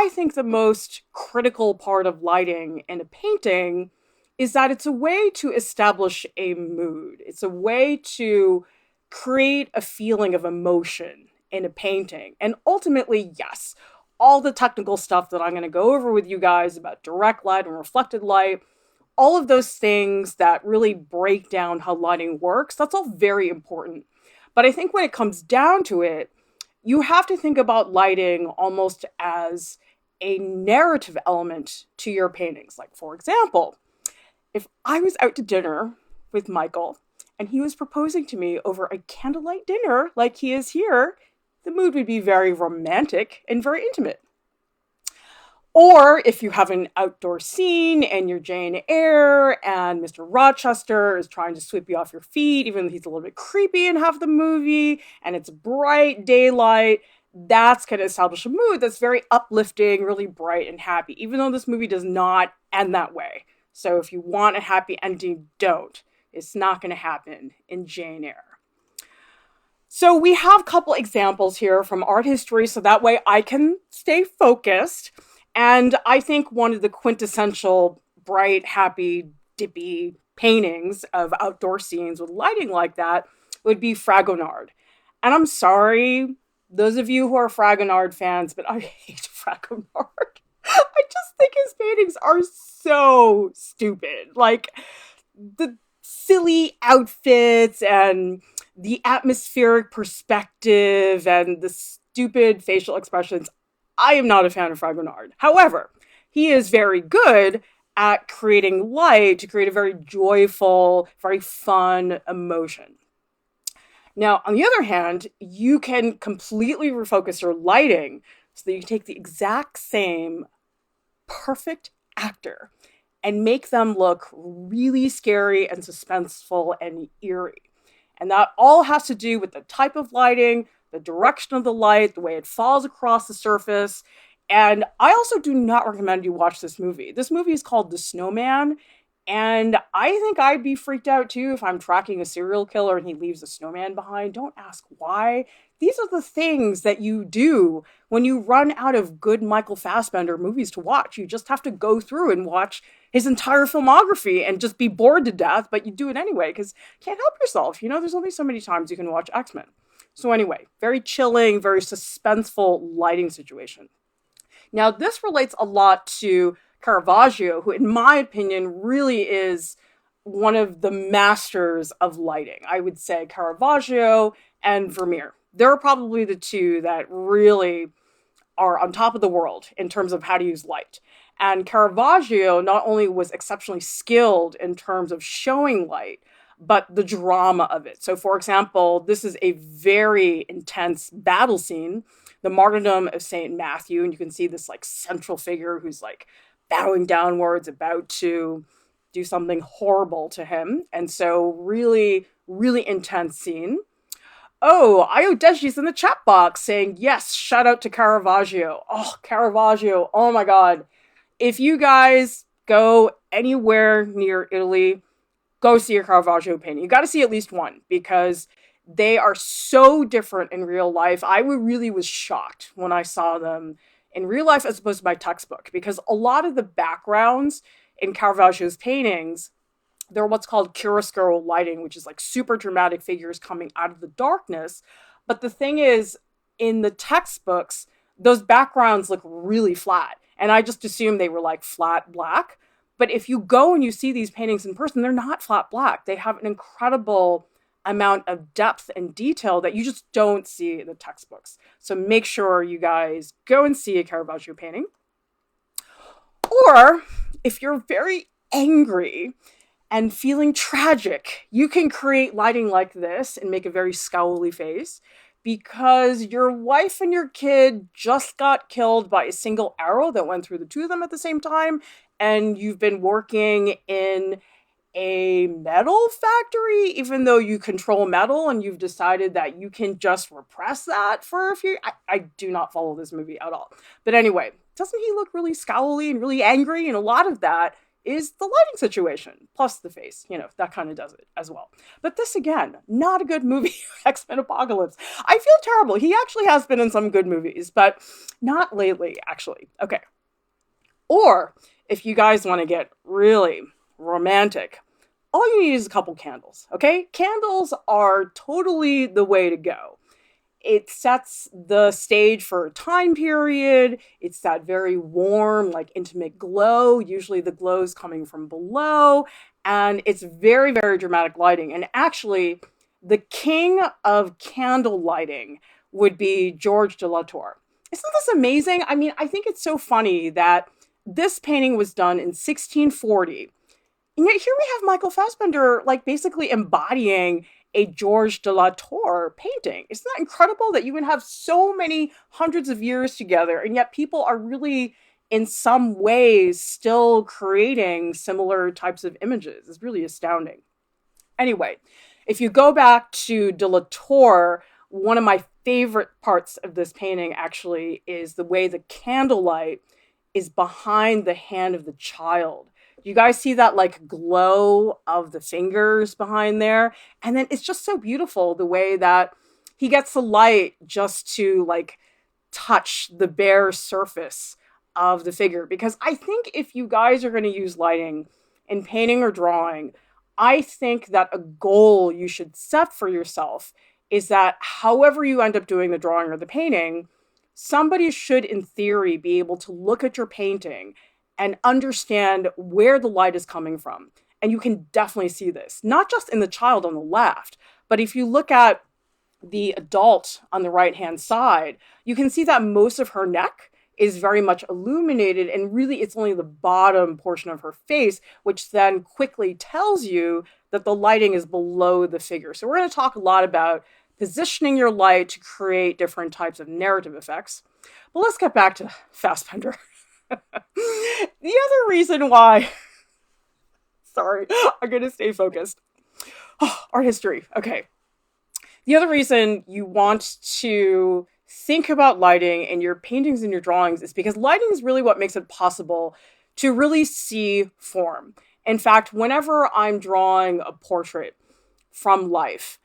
I think the most critical part of lighting in a painting is that it's a way to establish a mood. It's a way to create a feeling of emotion in a painting. And ultimately, yes, all the technical stuff that I'm going to go over with you guys about direct light and reflected light, all of those things that really break down how lighting works, that's all very important. But I think when it comes down to it, you have to think about lighting almost as a narrative element to your paintings. Like, for example, if I was out to dinner with Michael and he was proposing to me over a candlelight dinner like he is here, the mood would be very romantic and very intimate. Or if you have an outdoor scene and you're Jane Eyre and Mr. Rochester is trying to sweep you off your feet, even though he's a little bit creepy in half the movie, and it's bright daylight, that's going to establish a mood that's very uplifting, really bright and happy, even though this movie does not end that way. So if you want a happy ending, don't. It's not going to happen in Jane Eyre. So we have a couple examples here from art history, so that way I can stay focused. And I think one of the quintessential bright, happy, dippy paintings of outdoor scenes with lighting like that would be Fragonard. And I'm sorry, those of you who are Fragonard fans, but I hate Fragonard. I just think his paintings are so stupid. Like the silly outfits and the atmospheric perspective and the stupid facial expressions. I am not a fan of Fragonard. However, he is very good at creating light to create a very joyful, very fun emotion. Now, on the other hand, you can completely refocus your lighting so that you take the exact same perfect actor and make them look really scary and suspenseful and eerie. And that all has to do with the type of lighting, the direction of the light, the way it falls across the surface. And I also do not recommend you watch this movie. This movie is called The Snowman. And I think I'd be freaked out too if I'm tracking a serial killer and he leaves a snowman behind. Don't ask why. These are the things that you do when you run out of good Michael Fassbender movies to watch. You just have to go through and watch his entire filmography and just be bored to death, but you do it anyway because you can't help yourself. You know, there's only so many times you can watch X-Men. So anyway, very chilling, very suspenseful lighting situation. Now, this relates a lot to Caravaggio, who, in my opinion, really is one of the masters of lighting. I would say Caravaggio and Vermeer. They're probably the two that really are on top of the world in terms of how to use light. And Caravaggio not only was exceptionally skilled in terms of showing light, but the drama of it. So, for example, this is a very intense battle scene, the martyrdom of Saint Matthew, and you can see this like central figure who's like bowing downwards, about to do something horrible to him. And so, really, really intense scene. Oh, Ayodeshi's in the chat box saying, yes, shout out to Caravaggio. Oh, Caravaggio. Oh my God. If you guys go anywhere near Italy, go see a Caravaggio painting. You got to see at least one because they are so different in real life. I really was shocked when I saw them in real life as opposed to my textbook because a lot of the backgrounds in Caravaggio's paintings, they're what's called chiaroscuro lighting, which is like super dramatic figures coming out of the darkness. But the thing is, in the textbooks, those backgrounds look really flat. And I just assumed they were like flat black. But if you go and you see these paintings in person, they're not flat black. They have an incredible amount of depth and detail that you just don't see in the textbooks. So make sure you guys go and see a Caravaggio painting. Or if you're very angry and feeling tragic, you can create lighting like this and make a very scowly face because your wife and your kid just got killed by a single arrow that went through the two of them at the same time, and you've been working in a metal factory, even though you control metal, and you've decided that you can just repress that for a few. I do not follow this movie at all. But anyway, doesn't he look really scowly and really angry? And a lot of that is the lighting situation, plus the face. That kind of does it as well. But this, again, not a good movie, X-Men Apocalypse. I feel terrible. He actually has been in some good movies, but not lately, actually. Okay. Or if you guys want to get really romantic, all you need is a couple candles, okay? Candles are totally the way to go. It sets the stage for a time period. It's that very warm, like intimate glow. Usually the glow is coming from below. And it's very, very dramatic lighting. And actually, the king of candle lighting would be George de la Tour. Isn't this amazing? I mean, I think it's so funny that this painting was done in 1640. And yet here we have Michael Fassbender, like basically embodying a George de la Tour painting. Isn't that incredible that you would have so many hundreds of years together, and yet people are really, in some ways, still creating similar types of images? It's really astounding. Anyway, if you go back to de la Tour, one of my favorite parts of this painting actually is the way the candlelight is behind the hand of the child. You guys see that like glow of the fingers behind there? And then it's just so beautiful the way that he gets the light just to like touch the bare surface of the figure. Because I think if you guys are going to use lighting in painting or drawing, I think that a goal you should set for yourself is that however you end up doing the drawing or the painting, somebody should, in theory, be able to look at your painting and understand where the light is coming from. And you can definitely see this, not just in the child on the left, but if you look at the adult on the right-hand side, you can see that most of her neck is very much illuminated, and really it's only the bottom portion of her face, which then quickly tells you that the lighting is below the figure. So we're going to talk a lot about positioning your light to create different types of narrative effects. But let's get back to Fassbender. The other reason why, sorry, I'm going to stay focused. Oh, art history. Okay. The other reason you want to think about lighting in your paintings and your drawings is because lighting is really what makes it possible to really see form. In fact, whenever I'm drawing a portrait from life,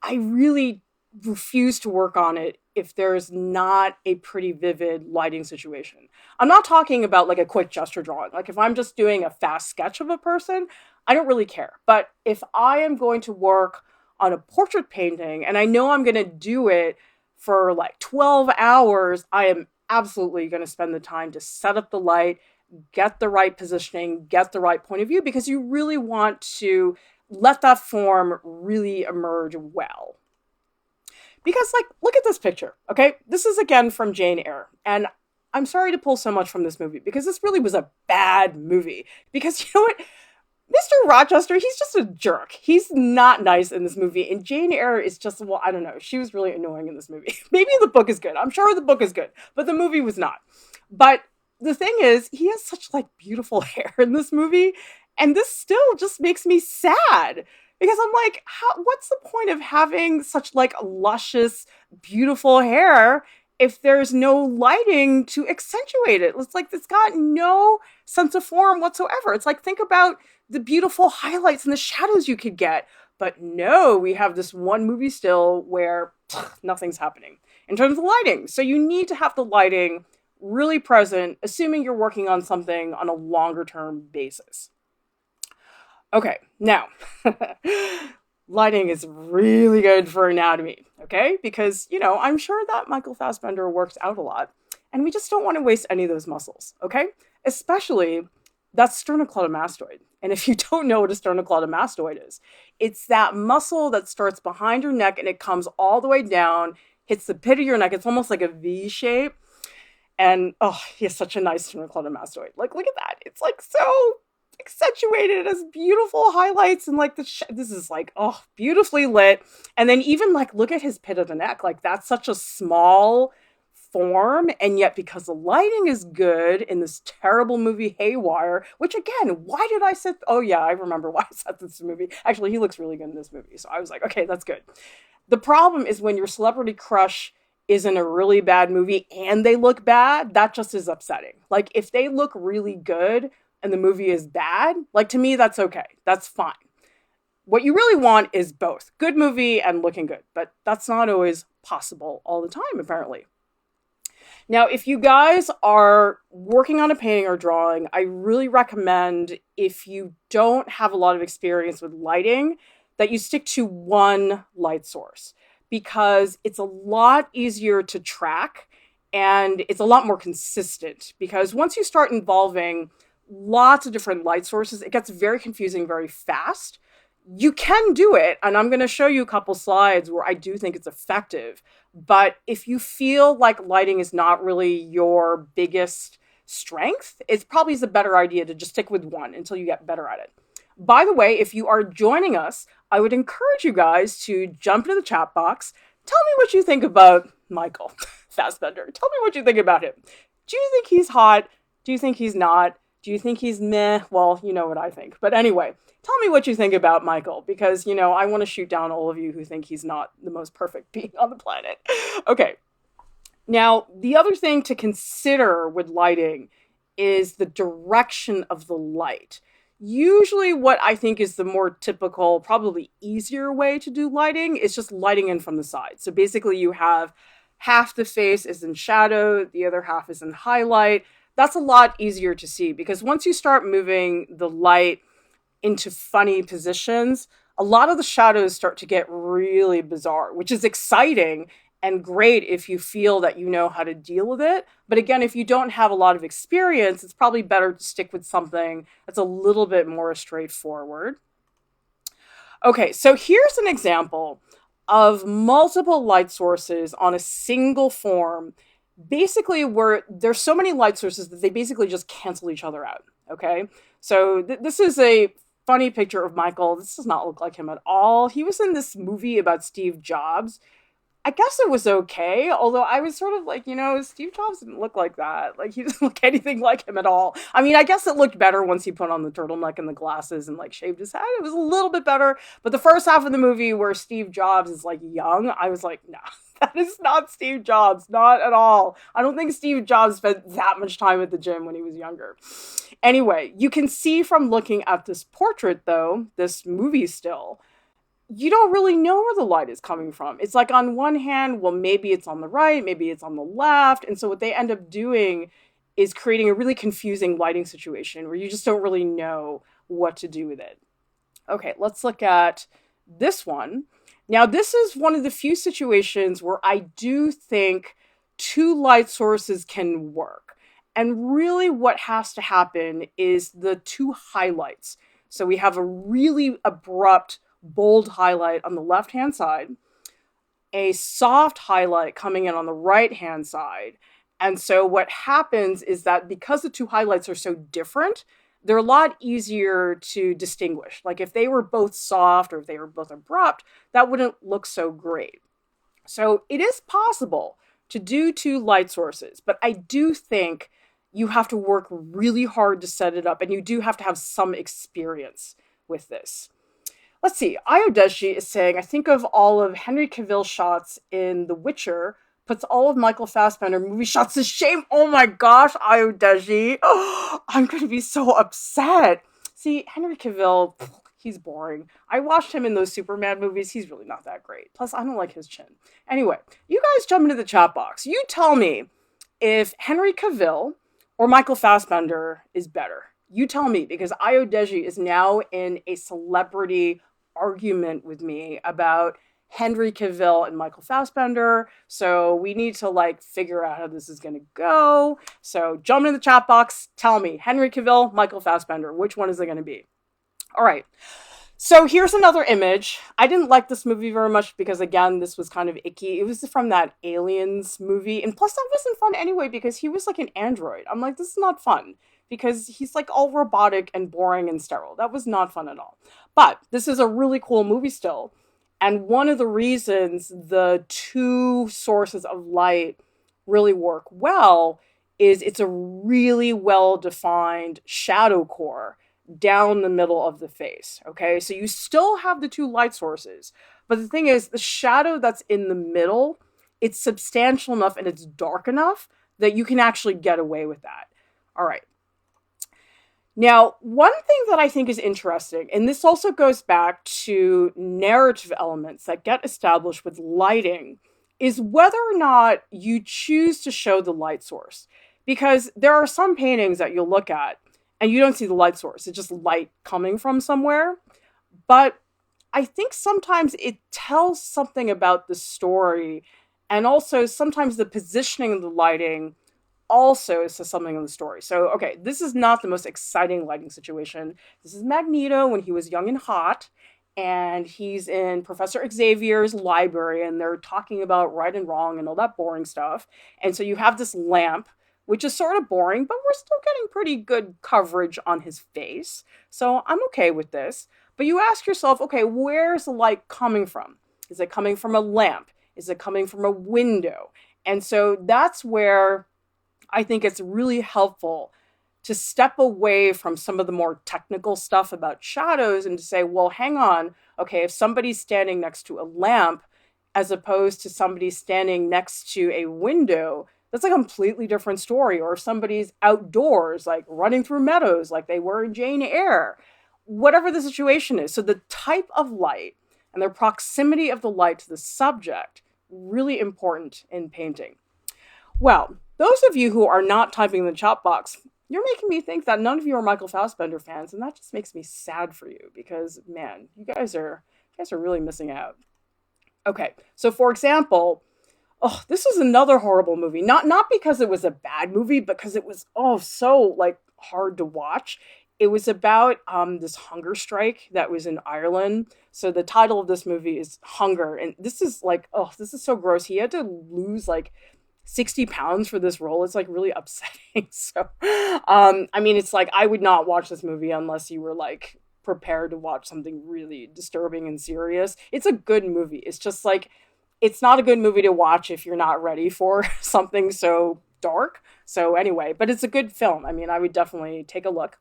I really refuse to work on it if there's not a pretty vivid lighting situation. I'm not talking about like a quick gesture drawing. Like if I'm just doing a fast sketch of a person, I don't really care. But if I am going to work on a portrait painting and I know I'm going to do it for like 12 hours, I am absolutely going to spend the time to set up the light, get the right positioning, get the right point of view, because you really want to let that form really emerge well. Because, like, look at this picture, okay? This is, again, from Jane Eyre. And I'm sorry to pull so much from this movie, because this really was a bad movie. Because, you know what? Mr. Rochester, he's just a jerk. He's not nice in this movie. And Jane Eyre is just, well, I don't know. She was really annoying in this movie. Maybe the book is good. I'm sure the book is good. But the movie was not. But the thing is, he has such, like, beautiful hair in this movie. And this still just makes me sad. Because I'm like, what's the point of having such like luscious, beautiful hair if there's no lighting to accentuate it? It's like, it's got no sense of form whatsoever. It's like, think about the beautiful highlights and the shadows you could get. But no, we have this one movie still where nothing's happening in terms of lighting. So you need to have the lighting really present, assuming you're working on something on a longer term basis. Okay, now, lighting is really good for anatomy, okay? Because, you know, I'm sure that Michael Fassbender works out a lot, and we just don't want to waste any of those muscles, okay? Especially that sternocleidomastoid. And if you don't know what a sternocleidomastoid is, it's that muscle that starts behind your neck and it comes all the way down, hits the pit of your neck. It's almost like a V shape. And, oh, he has such a nice sternocleidomastoid. Like, look at that. It's like so accentuated, as beautiful highlights, and like this is like, oh, beautifully lit. And then even like look at his pit of the neck, like that's such a small form, and yet because the lighting is good in this terrible movie Haywire, which again, why did I set, oh yeah, I remember why I set this movie. Actually, he looks really good in this movie, so I was like, okay, that's good. The problem is when your celebrity crush is in a really bad movie and they look bad, that just is upsetting. Like if they look really good, and the movie is bad, like to me, that's okay. That's fine. What you really want is both good movie and looking good, but that's not always possible all the time, apparently. Now, if you guys are working on a painting or drawing, I really recommend, if you don't have a lot of experience with lighting, that you stick to one light source because it's a lot easier to track and it's a lot more consistent. Because once you start involving lots of different light sources, it gets very confusing very fast. You can do it, and I'm going to show you a couple slides where I do think it's effective. But if you feel like lighting is not really your biggest strength, it's probably a better idea to just stick with one until you get better at it. By the way, if you are joining us, I would encourage you guys to jump into the chat box. Tell me what you think about Michael Fassbender. Tell me what you think about him. Do you think he's hot? Do you think he's not? Do you think he's meh? Well, you know what I think. But anyway, tell me what you think about Michael, because, I want to shoot down all of you who think he's not the most perfect being on the planet. Okay. Now, the other thing to consider with lighting is the direction of the light. Usually what I think is the more typical, probably easier way to do lighting is just lighting in from the side. So basically you have half the face is in shadow, the other half is in highlight. That's a lot easier to see because once you start moving the light into funny positions, a lot of the shadows start to get really bizarre, which is exciting and great if you feel that you know how to deal with it. But again, if you don't have a lot of experience, it's probably better to stick with something that's a little bit more straightforward. Okay, so here's an example of multiple light sources on a single form, basically where there's so many light sources that they basically just cancel each other out, okay? So this is a funny picture of Michael. This does not look like him at all. He was in this movie about Steve Jobs. I guess it was okay, although I was sort of like, Steve Jobs didn't look like that. Like, he doesn't look anything like him at all. I mean, I guess it looked better once he put on the turtleneck and the glasses and, shaved his head. It was a little bit better. But the first half of the movie where Steve Jobs is, young, I was like, nah, that is not Steve Jobs. Not at all. I don't think Steve Jobs spent that much time at the gym when he was younger. Anyway, you can see from looking at this portrait, though, this movie still, you don't really know where the light is coming from. It's like on one hand, well, maybe it's on the right, maybe it's on the left. And so what they end up doing is creating a really confusing lighting situation where you just don't really know what to do with it. Okay, let's look at this one. Now, this is one of the few situations where I do think two light sources can work. And really what has to happen is the two highlights. So we have a really abrupt bold highlight on the left-hand side, a soft highlight coming in on the right-hand side. And so what happens is that because the two highlights are so different, they're a lot easier to distinguish. Like if they were both soft or if they were both abrupt, that wouldn't look so great. So it is possible to do two light sources, but I do think you have to work really hard to set it up, and you do have to have some experience with this. Let's see, Ayodeshi is saying, I think of all of Henry Cavill's shots in The Witcher, puts all of Michael Fassbender movie shots to shame. Oh my gosh, Ayodeshi. Oh, I'm going to be so upset. See, Henry Cavill, he's boring. I watched him in those Superman movies. He's really not that great. Plus, I don't like his chin. Anyway, you guys jump into the chat box. You tell me if Henry Cavill or Michael Fassbender is better. You tell me, because Ayodeshi is now in a celebrity argument with me about Henry Cavill and Michael Fassbender. So we need to figure out how this is going to go. So jump in the chat box. Tell me, Henry Cavill, Michael Fassbender, which one is it going to be? All right. So here's another image. I didn't like this movie very much because, again, this was kind of icky. It was from that Aliens movie. And plus, that wasn't fun anyway because he was like an android. I'm like, this is not fun because he's all robotic and boring and sterile. That was not fun at all. But this is a really cool movie still. And one of the reasons the two sources of light really work well is it's a really well-defined shadow core down the middle of the face, okay? So you still have the two light sources, but the thing is, the shadow that's in the middle, it's substantial enough and it's dark enough that you can actually get away with that. All right. Now, one thing that I think is interesting, and this also goes back to narrative elements that get established with lighting, is whether or not you choose to show the light source. Because there are some paintings that you'll look at and you don't see the light source, it's just light coming from somewhere. But I think sometimes it tells something about the story, and also sometimes the positioning of the lighting also says something in the story. So, okay, this is not the most exciting lighting situation. This is Magneto when he was young and hot, and he's in Professor Xavier's library, and they're talking about right and wrong and all that boring stuff. And so you have this lamp, which is sort of boring, but we're still getting pretty good coverage on his face. So I'm okay with this. But you ask yourself, okay, where's the light coming from? Is it coming from a lamp? Is it coming from a window? And so that's where I think it's really helpful to step away from some of the more technical stuff about shadows and to say, well, hang on. Okay, if somebody's standing next to a lamp as opposed to somebody standing next to a window, that's a completely different story. Or if somebody's outdoors, like running through meadows, like they were in Jane Eyre, whatever the situation is. So the type of light and the proximity of the light to the subject, really important in painting. Well, those of you who are not typing in the chat box, you're making me think that none of you are Michael Fassbender fans, and that just makes me sad for you because, man, you guys are really missing out. Okay, so for example, oh, this was another horrible movie. Not because it was a bad movie, but because it was so like hard to watch. It was about this hunger strike that was in Ireland. So the title of this movie is Hunger, and this is like, oh, this is so gross. He had to lose like 60 pounds for this role. It's like really upsetting. So, I mean, it's like I would not watch this movie unless you were like prepared to watch something really disturbing and serious. It's a good movie. It's just like, it's not a good movie to watch if you're not ready for something so dark. So, anyway, but it's a good film. I mean, I would definitely take a look.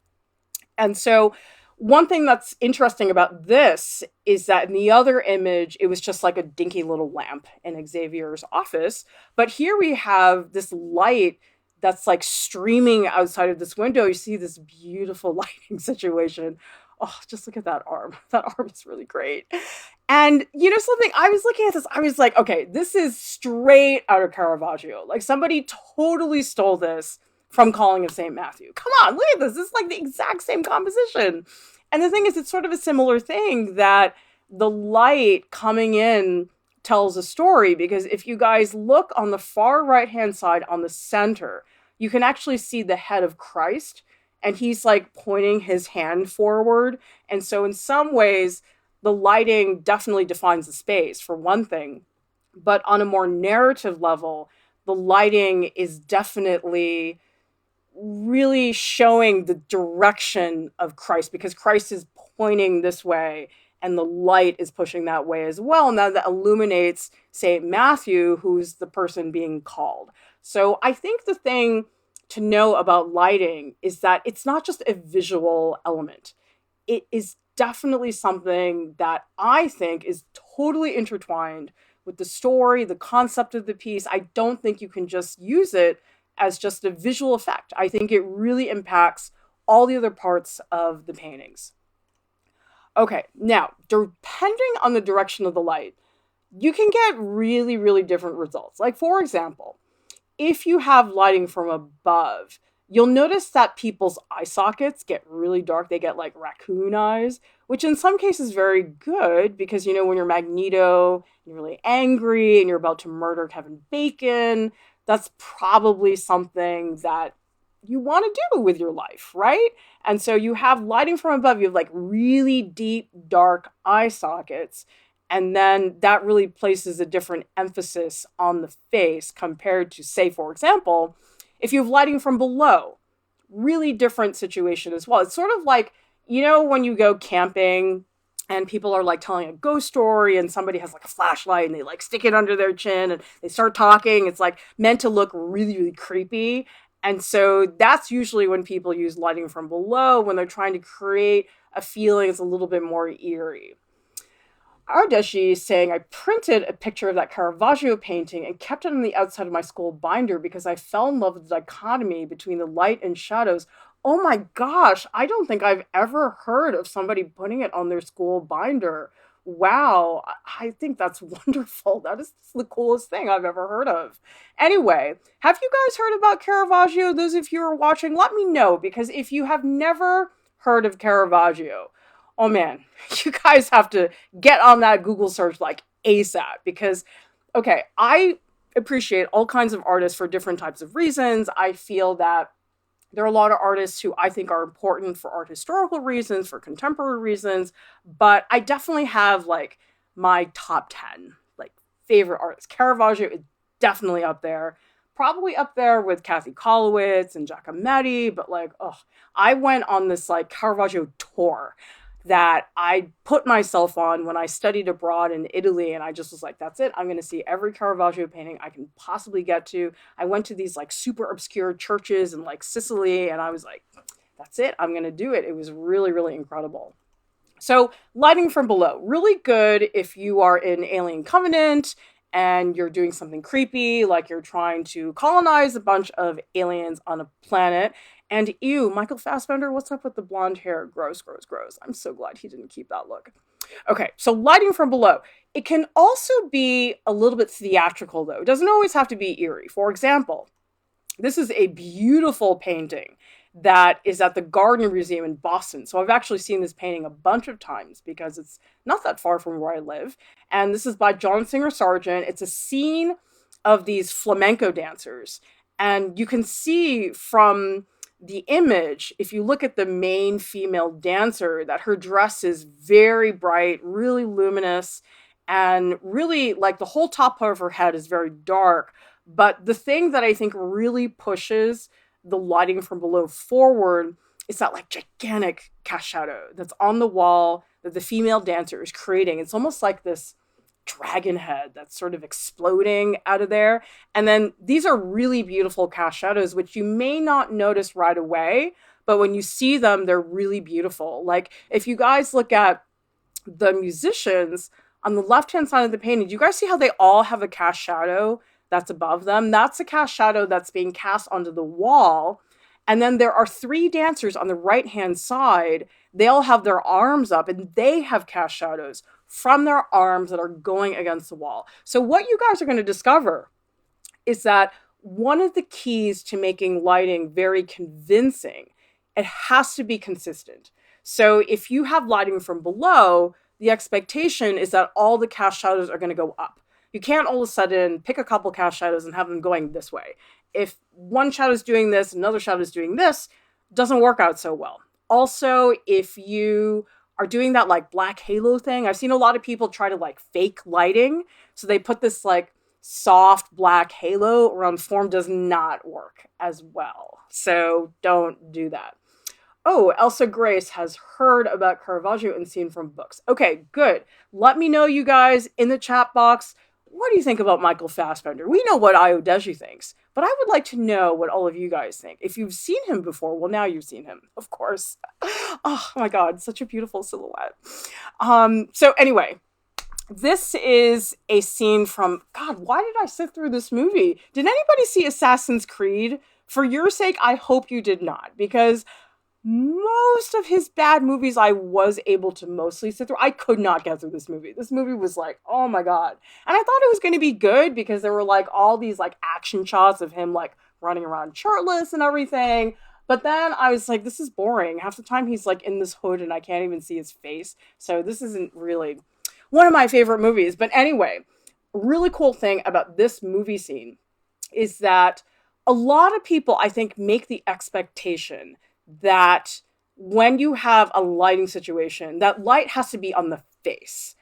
And so, one thing that's interesting about this is that in the other image, it was just like a dinky little lamp in Xavier's office. But here we have this light that's like streaming outside of this window. You see this beautiful lighting situation. Oh, just look at that arm. That arm is really great. And you know something? I was looking at this, I was like, okay, this is straight out of Caravaggio. Like somebody totally stole this from Calling of St. Matthew. Come on, look at this. This is like the exact same composition. And the thing is, it's sort of a similar thing that the light coming in tells a story, because if you guys look on the far right hand side on the center, you can actually see the head of Christ, and he's like pointing his hand forward. And so in some ways, the lighting definitely defines the space for one thing, but on a more narrative level, the lighting is definitely really showing the direction of Christ, because Christ is pointing this way and the light is pushing that way as well. And that illuminates St. Matthew, who's the person being called. So I think the thing to know about lighting is that it's not just a visual element. It is definitely something that I think is totally intertwined with the story, the concept of the piece. I don't think you can just use it as just a visual effect. I think it really impacts all the other parts of the paintings. Okay, now, depending on the direction of the light, you can get really, really different results. Like, for example, if you have lighting from above, you'll notice that people's eye sockets get really dark. They get like raccoon eyes, which in some cases is very good because, you know, when you're Magneto, you're really angry and you're about to murder Kevin Bacon, that's probably something that you want to do with your life, right? And so you have lighting from above, you have like really deep, dark eye sockets. And then that really places a different emphasis on the face compared to, say, for example, if you have lighting from below, really different situation as well. It's sort of like, you know, when you go camping and people are like telling a ghost story and somebody has like a flashlight and they like stick it under their chin and they start talking. It's like meant to look really, really creepy. And so that's usually when people use lighting from below, when they're trying to create a feeling that's a little bit more eerie. Ardeshi is saying, I printed a picture of that Caravaggio painting and kept it on the outside of my school binder because I fell in love with the dichotomy between the light and shadows. Oh my gosh, I don't think I've ever heard of somebody putting it on their school binder. Wow, I think that's wonderful. That is the coolest thing I've ever heard of. Anyway, have you guys heard about Caravaggio? Those of you who are watching, let me know, because if you have never heard of Caravaggio, oh man, you guys have to get on that Google search like ASAP, because okay, I appreciate all kinds of artists for different types of reasons. I feel that there are a lot of artists who I think are important for art historical reasons, for contemporary reasons, but I definitely have like my top 10 like favorite artists. Caravaggio is definitely up there. Probably up there with Kathy Kolowitz and Giacometti, but like, oh, I went on this like Caravaggio tour that I put myself on when I studied abroad in Italy. And I just was like, that's it. I'm going to see every Caravaggio painting I can possibly get to. I went to these like super obscure churches in like Sicily. And I was like, that's it. I'm going to do it. It was really, really incredible. So, lighting from below, really good if you are in Alien Covenant and you're doing something creepy, like you're trying to colonize a bunch of aliens on a planet. And ew, Michael Fassbender, what's up with the blonde hair? Gross, gross, gross. I'm so glad he didn't keep that look. Okay, so lighting from below. It can also be a little bit theatrical, though. It doesn't always have to be eerie. For example, this is a beautiful painting that is at the Gardner Museum in Boston. So I've actually seen this painting a bunch of times because it's not that far from where I live. And this is by John Singer Sargent. It's a scene of these flamenco dancers. And you can see from the image, if you look at the main female dancer, that her dress is very bright, really luminous, and really like the whole top part of her head is very dark. But the thing that I think really pushes the lighting from below forward is that like gigantic cast shadow that's on the wall that the female dancer is creating. It's almost like this dragon head that's sort of exploding out of there. And then these are really beautiful cast shadows, which you may not notice right away, but when you see them, they're really beautiful. Like if you guys look at the musicians on the left-hand side of the painting, do you guys see how they all have a cast shadow that's above them? That's a cast shadow that's being cast onto the wall. And then there are three dancers on the right-hand side. They all have their arms up and they have cast shadows from their arms that are going against the wall. So what you guys are going to discover is that one of the keys to making lighting very convincing, it has to be consistent. So if you have lighting from below, the expectation is that all the cast shadows are going to go up. You can't all of a sudden pick a couple cast shadows and have them going this way. If one shadow is doing this, another shadow is doing this, doesn't work out so well. Also, if you are doing that like black halo thing, I've seen a lot of people try to like fake lighting. So they put this like soft black halo around form, does not work as well. So don't do that. Oh, Elsa Grace has heard about Caravaggio and seen from books. Okay, good. Let me know, you guys, in the chat box. What do you think about Michael Fassbender? We know what Ayodeji thinks, but I would like to know what all of you guys think. If you've seen him before, well, now you've seen him, of course. Oh my God, such a beautiful silhouette. So anyway, this is a scene from, God, why did I sit through this movie? Did anybody see Assassin's Creed? For your sake, I hope you did not, because most of his bad movies I was able to mostly sit through. I could not get through this movie. This movie was like, oh my God. And I thought it was going to be good because there were like all these like action shots of him like running around shirtless and everything. But then I was like, this is boring. Half the time he's like in this hood and I can't even see his face. So this isn't really one of my favorite movies. But anyway, a really cool thing about this movie scene is that a lot of people, I think, make the expectation that when you have a lighting situation, that light has to be on the face.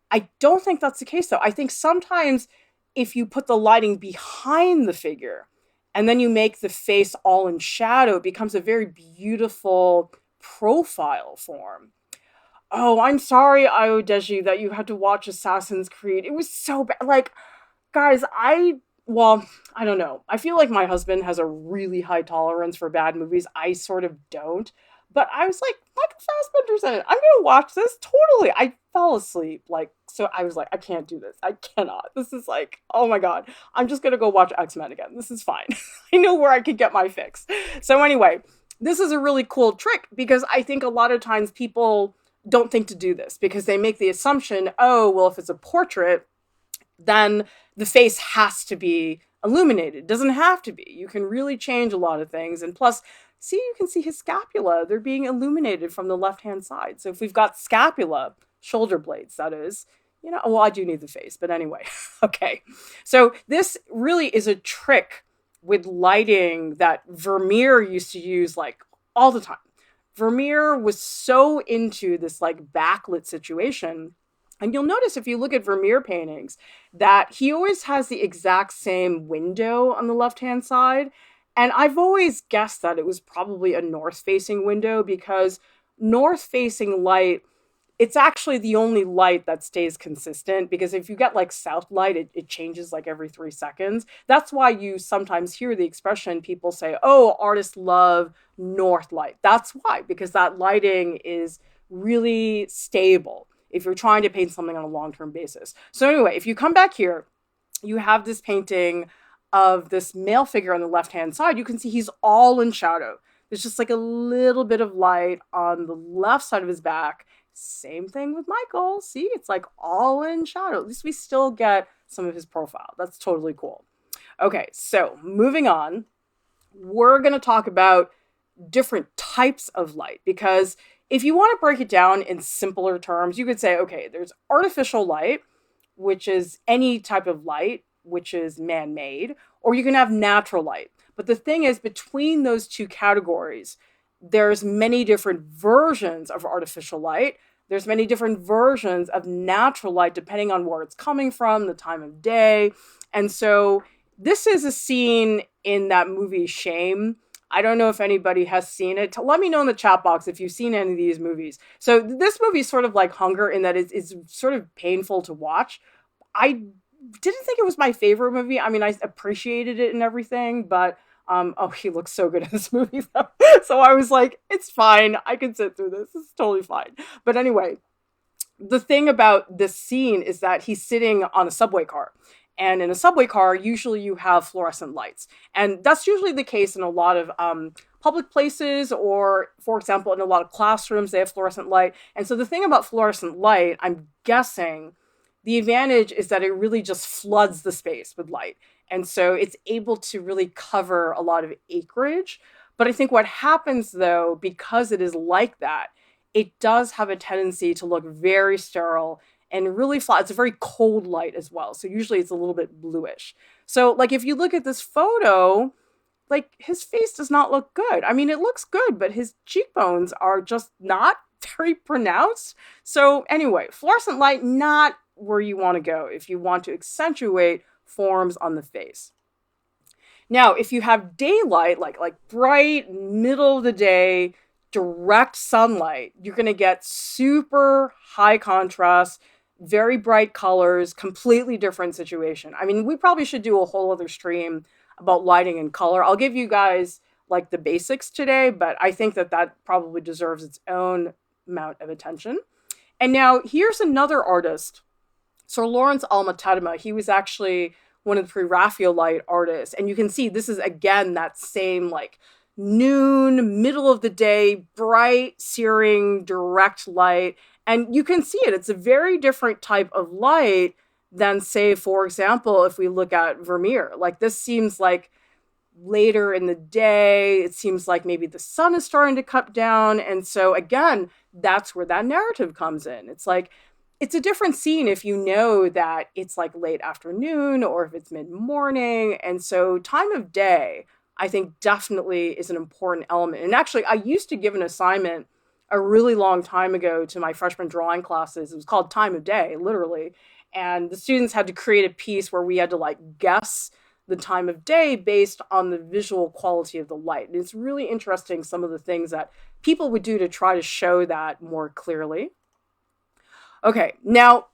I don't think that's the case, though. I think sometimes if you put the lighting behind the figure and then you make the face all in shadow, it becomes a very beautiful profile form. Oh, I'm sorry, Ayodeji, that you had to watch Assassin's Creed. It was so bad. Like, guys, well, I don't know. I feel like my husband has a really high tolerance for bad movies. I sort of don't. But I was like, Michael Fassbender's in it. I'm going to watch this. Totally. I fell asleep. Like, so I was like, I can't do this. I cannot. This is like, oh my God. I'm just going to go watch X-Men again. This is fine. I know where I could get my fix. So anyway, this is a really cool trick because I think a lot of times people don't think to do this because they make the assumption, oh, well, if it's a portrait, then the face has to be illuminated. It doesn't have to be. You can really change a lot of things. And plus, see, you can see his scapula. They're being illuminated from the left-hand side. So if we've got scapula, shoulder blades, that is, well, I do need the face, but anyway. Okay. So this really is a trick with lighting that Vermeer used to use like all the time. Vermeer was so into this like backlit situation. And you'll notice if you look at Vermeer paintings that he always has the exact same window on the left-hand side. And I've always guessed that it was probably a north-facing window because north-facing light, it's actually the only light that stays consistent because if you get like south light, it changes like every 3 seconds. That's why you sometimes hear the expression people say, oh, artists love north light. That's why, because that lighting is really stable if you're trying to paint something on a long-term basis. So anyway, if you come back here, you have this painting of this male figure on the left-hand side. You can see he's all in shadow. There's just like a little bit of light on the left side of his back. Same thing with Michael. See, it's like all in shadow. At least we still get some of his profile. That's totally cool. Okay, so moving on, we're going to talk about different types of light because if you want to break it down in simpler terms, you could say, okay, there's artificial light, which is any type of light, which is man-made, or you can have natural light. But the thing is, between those two categories, there's many different versions of artificial light. There's many different versions of natural light, depending on where it's coming from, the time of day. And so this is a scene in that movie Shame. I don't know if anybody has seen it. Let me know in the chat box if you've seen any of these movies. So this movie is sort of like Hunger in that it's sort of painful to watch. I didn't think it was my favorite movie. I mean, I appreciated it and everything, but oh, he looks so good in this movie though. So I was like, it's fine. I can sit through this. It's totally fine. But anyway, the thing about this scene is that he's sitting on a subway car. And in a subway car, usually you have fluorescent lights. And that's usually the case in a lot of public places or, for example, in a lot of classrooms, they have fluorescent light. And so the thing about fluorescent light, I'm guessing, the advantage is that it really just floods the space with light. And so it's able to really cover a lot of acreage. But I think what happens, though, because it is like that, it does have a tendency to look very sterile and really flat. It's a very cold light as well. So usually it's a little bit bluish. So like if you look at this photo, like his face does not look good. I mean, it looks good, but his cheekbones are just not very pronounced. So anyway, fluorescent light, not where you want to go if you want to accentuate forms on the face. Now, if you have daylight, like bright, middle of the day, direct sunlight, you're going to get super high contrast, very bright colors, completely different situation. I mean, we probably should do a whole other stream about lighting and color. I'll give you guys like the basics today, but I think that probably deserves its own amount of attention. And now here's another artist, Sir Lawrence Alma-Tadema. He was actually one of the pre-Raphaelite artists. And you can see this is, again, that same like noon, middle of the day, bright, searing, direct light. And you can see it. It's a very different type of light than, say, for example, if we look at Vermeer. Like this seems like later in the day. It seems like maybe the sun is starting to cut down. And so, again, that's where that narrative comes in. It's like, it's a different scene if you know that it's like late afternoon or if it's mid-morning. And so time of day, I think definitely is an important element. And actually, I used to give an assignment a really long time ago to my freshman drawing classes. It was called Time of Day, literally. And the students had to create a piece where we had to like guess the time of day based on the visual quality of the light. And it's really interesting some of the things that people would do to try to show that more clearly. Okay, now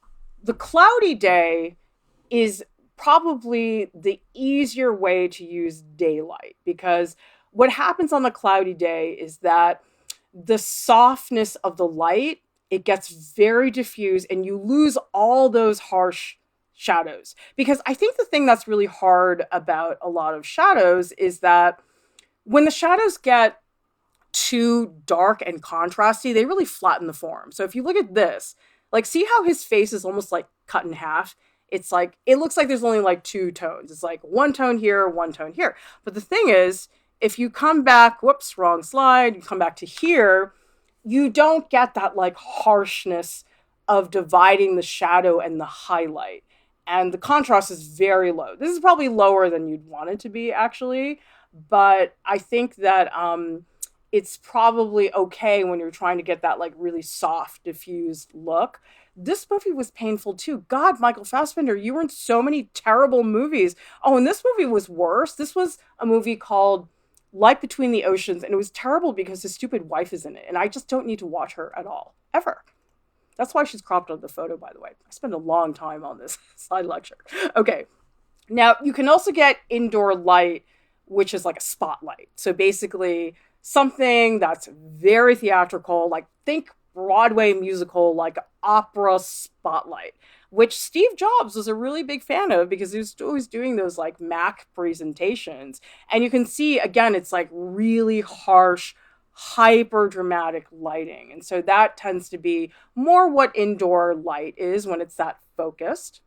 the cloudy day is probably the easier way to use daylight because what happens on the cloudy day is that the softness of the light, it gets very diffuse and you lose all those harsh shadows. Because I think the thing that's really hard about a lot of shadows is that when the shadows get too dark and contrasty, they really flatten the form. So if you look at this, like, see how his face is almost like cut in half? It's like, it looks like there's only like two tones. It's like one tone here, one tone here. But the thing is, if you come back, whoops, wrong slide, you come back to here, you don't get that like harshness of dividing the shadow and the highlight. And the contrast is very low. This is probably lower than you'd want it to be, actually. But I think that it's probably okay when you're trying to get that like really soft, diffused look. This movie was painful too. God, Michael Fassbender, you were in so many terrible movies. Oh, and this movie was worse. This was a movie called Light Between the Oceans, and it was terrible because his stupid wife is in it, and I just don't need to watch her at all, ever. That's why she's cropped on the photo, by the way. I spent a long time on this slide lecture. Okay. Now, you can also get indoor light, which is like a spotlight. So basically, something that's very theatrical, like think Broadway musical, like opera spotlight, which Steve Jobs was a really big fan of because he was always doing those like Mac presentations. And you can see, again, it's like really harsh, hyper dramatic lighting. And so that tends to be more what indoor light is when it's that focused.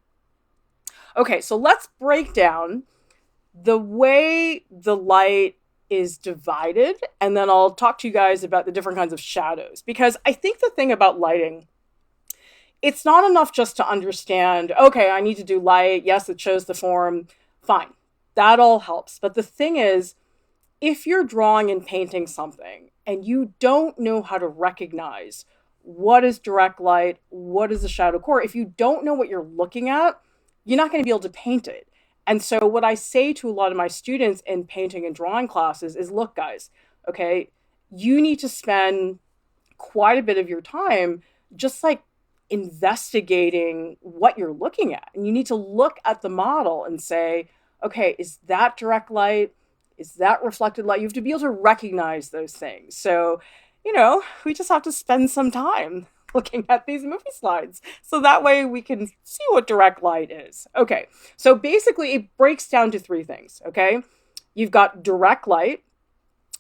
Okay, so let's break down the way the light is divided, and then I'll talk to you guys about the different kinds of shadows. Because I think the thing about lighting, it's not enough just to understand, okay, I need to do light. Yes, it shows the form. Fine. That all helps. But the thing is, if you're drawing and painting something and you don't know how to recognize what is direct light, what is the shadow core, if you don't know what you're looking at, you're not going to be able to paint it. And so what I say to a lot of my students in painting and drawing classes is, look, guys, okay, you need to spend quite a bit of your time just like investigating what you're looking at. And you need to look at the model and say, okay, is that direct light? Is that reflected light? You have to be able to recognize those things. So, we just have to spend some time looking at these movie slides. So that way we can see what direct light is. Okay, so basically it breaks down to three things, okay? You've got direct light,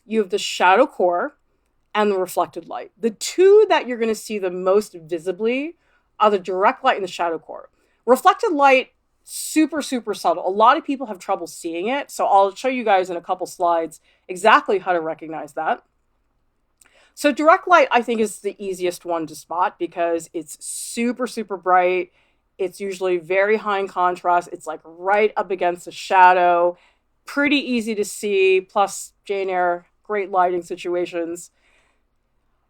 you have the shadow core, and the reflected light. The two that you're going to see the most visibly are the direct light and the shadow core. Reflected light, super, super subtle. A lot of people have trouble seeing it, so I'll show you guys in a couple slides exactly how to recognize that. So direct light, I think, is the easiest one to spot because it's super, super bright. It's usually very high in contrast. It's like right up against the shadow. Pretty easy to see. Plus, Jane Eyre, great lighting situations.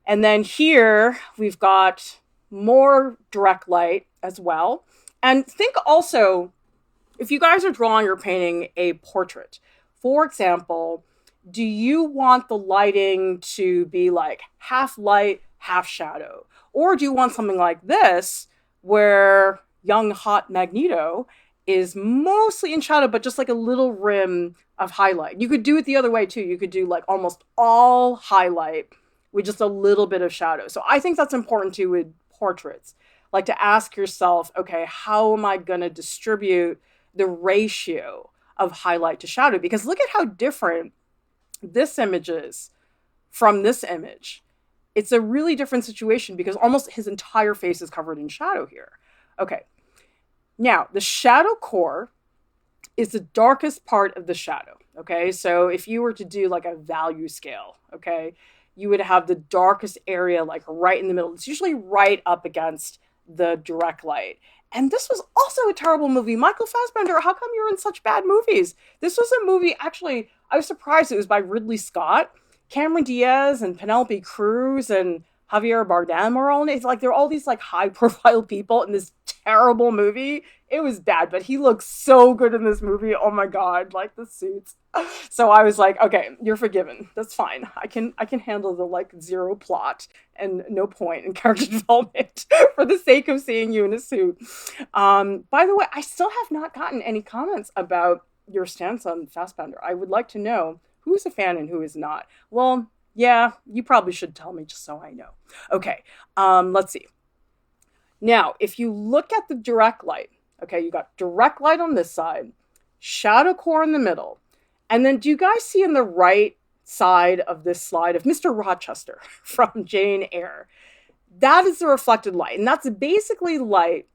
And then here, we've got more direct light as well. And think also, if you guys are drawing or painting a portrait, for example, do you want the lighting to be like half light, half shadow? Or do you want something like this, where young, hot Magneto is mostly in shadow, but just like a little rim of highlight? You could do it the other way too. You could do like almost all highlight with just a little bit of shadow. So I think that's important too with portraits. Like to ask yourself, okay, how am I going to distribute the ratio of highlight to shadow? Because look at how different this image is from this image. It's a really different situation because almost his entire face is covered in shadow here. Okay. Now, the shadow core is the darkest part of the shadow. Okay. So if you were to do like a value scale, okay, you would have the darkest area like right in the middle. It's usually right up against the direct light. And this was also a terrible movie. Michael Fassbender, how come you're in such bad movies? This was a movie, actually, I was surprised it was by Ridley Scott. Cameron Diaz and Penelope Cruz and Javier Bardem are all in it. It's like they're all these like high profile people in this terrible movie. It was bad, but he looks so good in this movie. Oh my God, like the suits. So I was like, okay, you're forgiven. That's fine. I can handle the like zero plot and no point in character development for the sake of seeing you in a suit. By the way, I still have not gotten any comments about your stance on Fassbender. I would like to know who is a fan and who is not. Well, yeah, you probably should tell me just so I know. Okay, let's see. Now, if you look at the direct light, okay, you got direct light on this side, shadow core in the middle, and then do you guys see in the right side of this slide of Mr. Rochester from Jane Eyre. That is the reflected light. And that's basically light,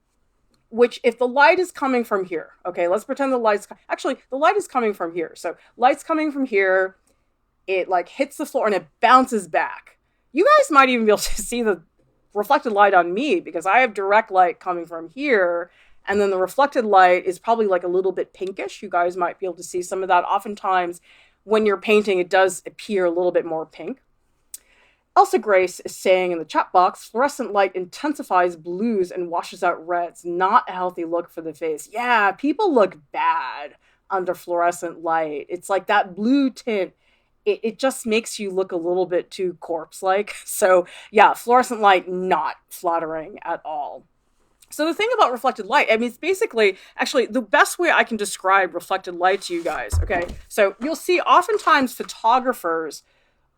which if the light is coming from here, okay, let's pretend the the light is coming from here. So light's coming from here, it like hits the floor and it bounces back. You guys might even be able to see the reflected light on me because I have direct light coming from here. And then the reflected light is probably like a little bit pinkish. You guys might be able to see some of that. Oftentimes when you're painting, it does appear a little bit more pink. Elsa Grace is saying in the chat box, fluorescent light intensifies blues and washes out reds. Not a healthy look for the face. Yeah, people look bad under fluorescent light. It's like that blue tint. It just makes you look a little bit too corpse-like. So yeah, fluorescent light, not flattering at all. So the thing about reflected light, I mean, it's basically, actually, the best way I can describe reflected light to you guys, okay? So you'll see oftentimes photographers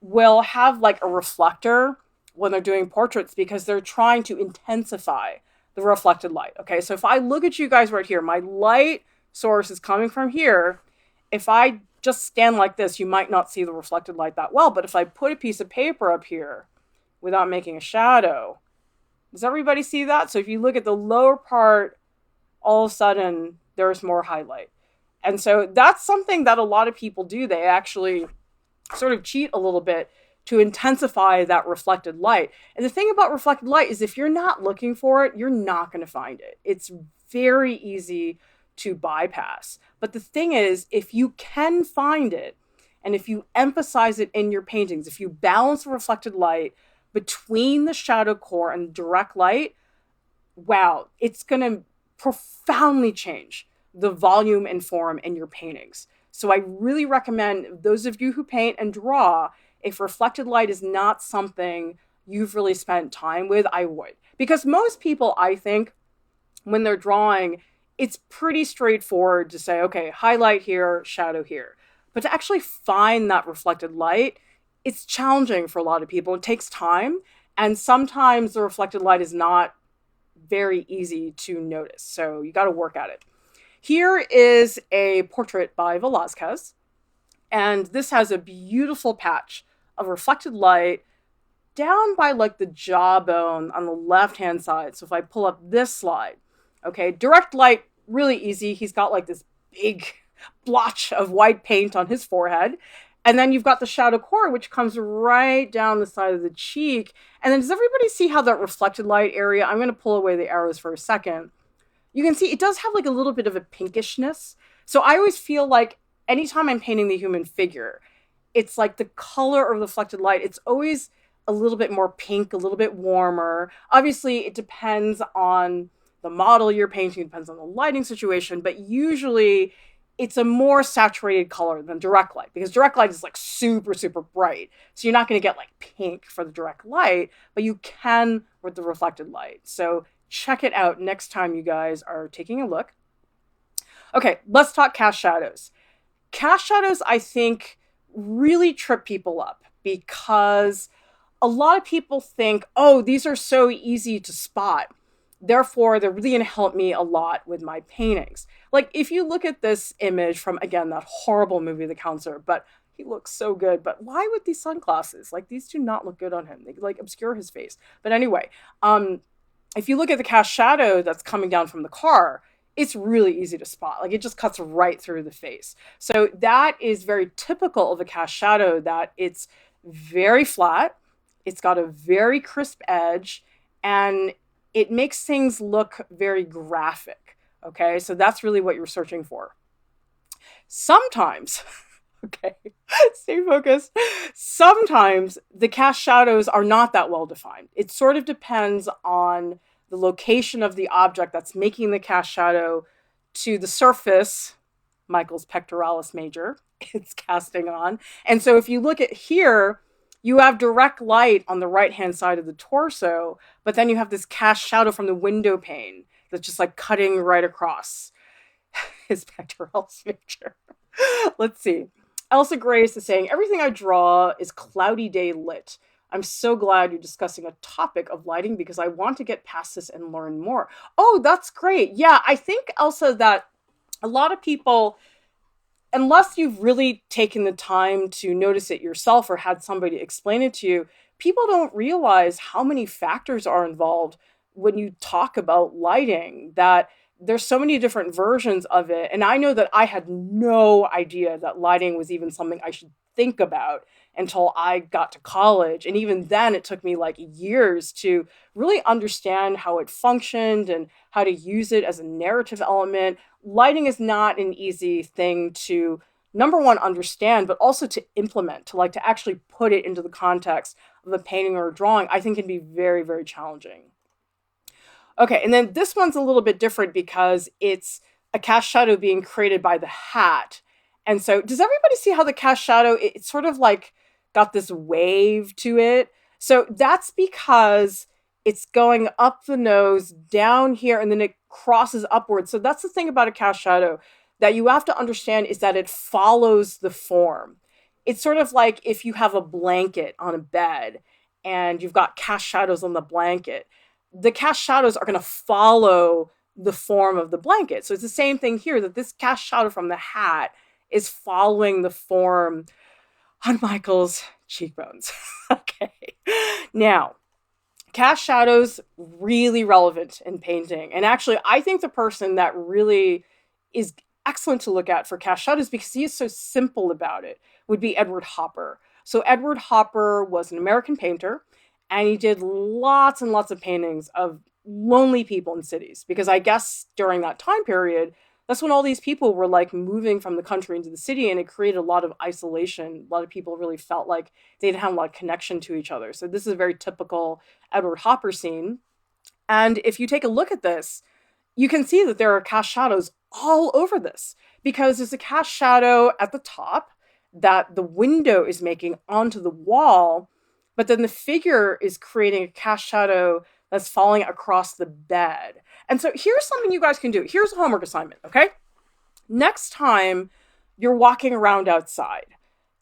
will have like a reflector when they're doing portraits because they're trying to intensify the reflected light, okay? So if I look at you guys right here, my light source is coming from here. If I just stand like this, you might not see the reflected light that well, but if I put a piece of paper up here without making a shadow, does everybody see that? So if you look at the lower part, all of a sudden there's more highlight. And so that's something that a lot of people do. They actually sort of cheat a little bit to intensify that reflected light. And the thing about reflected light is if you're not looking for it, you're not going to find it. It's very easy to bypass. But the thing is, if you can find it, and if you emphasize it in your paintings, if you balance the reflected light between the shadow core and direct light, wow, it's going to profoundly change the volume and form in your paintings. So I really recommend those of you who paint and draw, if reflected light is not something you've really spent time with, I would. Because most people, I think, when they're drawing, it's pretty straightforward to say, okay, highlight here, shadow here. But to actually find that reflected light, it's challenging for a lot of people. It takes time. And sometimes the reflected light is not very easy to notice. So you got to work at it. Here is a portrait by Velázquez. And this has a beautiful patch of reflected light down by like the jawbone on the left-hand side. So if I pull up this slide, okay, direct light, really easy. He's got like this big blotch of white paint on his forehead. And then you've got the shadow core, which comes right down the side of the cheek. And then does everybody see how that reflected light area, I'm going to pull away the arrows for a second. You can see it does have like a little bit of a pinkishness. So I always feel like anytime I'm painting the human figure, it's like the color of the reflected light, it's always a little bit more pink, a little bit warmer. Obviously, it depends on the model you're painting, it depends on the lighting situation, but usually it's a more saturated color than direct light because direct light is like super, super bright. So you're not going to get like pink for the direct light, but you can with the reflected light. So check it out next time you guys are taking a look. Okay, let's talk cast shadows. Cast shadows, I think, really trip people up because a lot of people think, oh, these are so easy to spot. Therefore, they're really going to help me a lot with my paintings. Like, if you look at this image from, again, that horrible movie, The Counselor, but he looks so good. But why with these sunglasses? Like, these do not look good on him. They, like, obscure his face. But anyway, if you look at the cast shadow that's coming down from the car, it's really easy to spot. Like, it just cuts right through the face. So that is very typical of a cast shadow, that it's very flat, it's got a very crisp edge, and it makes things look very graphic, okay? So that's really what you're searching for. Sometimes, okay, stay focused. Sometimes the cast shadows are not that well defined. It sort of depends on the location of the object that's making the cast shadow to the surface, Michael's pectoralis major, it's casting on. And so if you look at here, you have direct light on the right-hand side of the torso, but then you have this cast shadow from the window pane that's just like cutting right across his pectoralis major. Let's see. Elsa Grace is saying, everything I draw is cloudy day lit. I'm so glad you're discussing a topic of lighting because I want to get past this and learn more. Oh, that's great. Yeah, I think, Elsa, that a lot of people unless you've really taken the time to notice it yourself or had somebody explain it to you, people don't realize how many factors are involved when you talk about lighting, that there's so many different versions of it. And I know that I had no idea that lighting was even something I should think about until I got to college. And even then, it took me like years to really understand how it functioned and how to use it as a narrative element. Lighting is not an easy thing to, number one, understand, but also to implement, to like to actually put it into the context of a painting or a drawing. I think can be very, very challenging. Okay, and then this one's a little bit different because it's a cast shadow being created by the hat. And so, does everybody see how the cast shadow, it's sort of like got this wave to it? So that's because it's going up the nose, down here, and then it crosses upwards. So that's the thing about a cast shadow that you have to understand, is that it follows the form. It's sort of like if you have a blanket on a bed and you've got cast shadows on the blanket, the cast shadows are going to follow the form of the blanket. So it's the same thing here, that this cast shadow from the hat is following the form on Michael's cheekbones. Okay. Now, cast shadows, really relevant in painting. And actually, I think the person that really is excellent to look at for cast shadows, because he is so simple about it, would be Edward Hopper. So Edward Hopper was an American painter, and he did lots and lots of paintings of lonely people in cities, because I guess during that time period, that's when all these people were like moving from the country into the city, and it created a lot of isolation. A lot of people really felt like they didn't have a lot of connection to each other. So this is a very typical Edward Hopper scene. And if you take a look at this, you can see that there are cast shadows all over this, because there's a cast shadow at the top that the window is making onto the wall, but then the figure is creating a cast shadow that's falling across the bed. And so here's something you guys can do. Here's a homework assignment, okay? Next time you're walking around outside,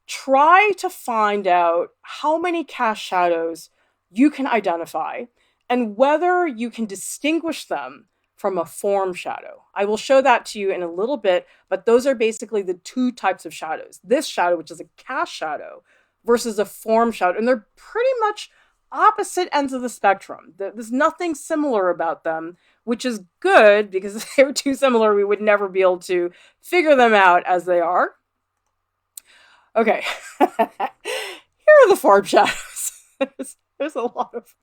try to find out how many cast shadows you can identify and whether you can distinguish them from a form shadow. I will show that to you in a little bit, but those are basically the two types of shadows. This shadow, which is a cast shadow, versus a form shadow, and they're pretty much opposite ends of the spectrum. There's nothing similar about them, which is good, because if they were too similar, we would never be able to figure them out as they are. Okay, here are the form shadows. There's a lot of...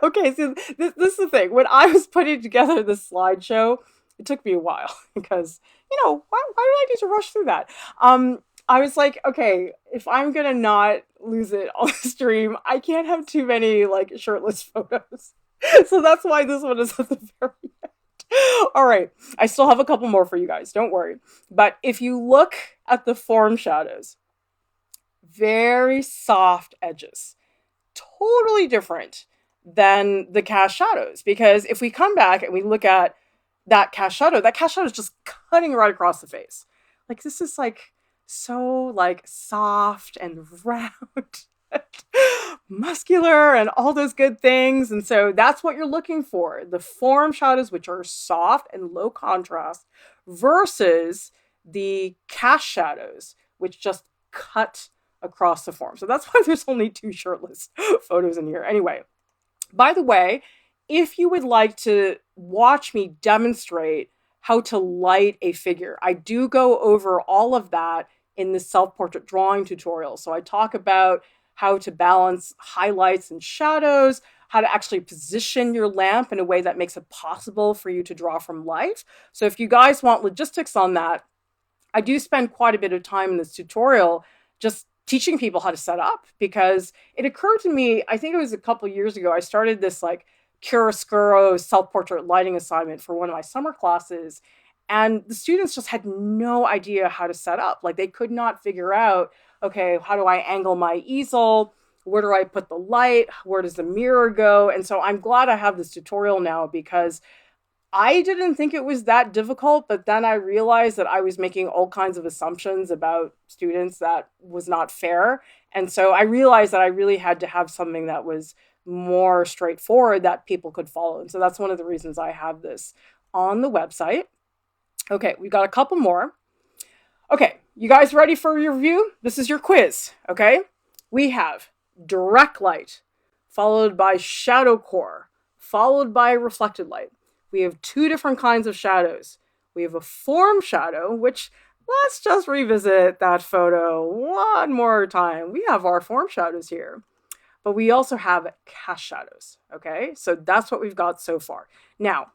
Okay, so this is the thing. When I was putting together this slideshow, it took me a while because, why did I need to rush through that? I was like, okay, if I'm gonna not lose it on the stream, I can't have too many like shirtless photos. So that's why this one is at the very end. All right, I still have a couple more for you guys, don't worry. But if you look at the form shadows, very soft edges, totally different than the cast shadows. Because if we come back and we look at that cast shadow is just cutting right across the face. Like, this is like so like soft and round, muscular, and all those good things. And so that's what you're looking for. The form shadows, which are soft and low contrast, versus the cast shadows, which just cut across the form. So that's why there's only 2 shirtless photos in here. Anyway, by the way, if you would like to watch me demonstrate how to light a figure, I do go over all of that in the self-portrait drawing tutorial. So I talk about how to balance highlights and shadows, how to actually position your lamp in a way that makes it possible for you to draw from life. So if you guys want logistics on that, I do spend quite a bit of time in this tutorial just teaching people how to set up, because it occurred to me, I think it was a couple years ago, I started this like chiaroscuro self-portrait lighting assignment for one of my summer classes, and the students just had no idea how to set up. Like, they could not figure out, okay, how do I angle my easel? Where do I put the light? Where does the mirror go? And so I'm glad I have this tutorial now, because I didn't think it was that difficult, but then I realized that I was making all kinds of assumptions about students that was not fair. And so I realized that I really had to have something that was more straightforward that people could follow. And so that's one of the reasons I have this on the website. Okay, we've got a couple more. Okay, you guys ready for your review? This is your quiz, okay? We have direct light, followed by shadow core, followed by reflected light. We have two different kinds of shadows. We have a form shadow, which let's just revisit that photo one more time. We have our form shadows here, but we also have cast shadows, okay? So that's what we've got so far. Now,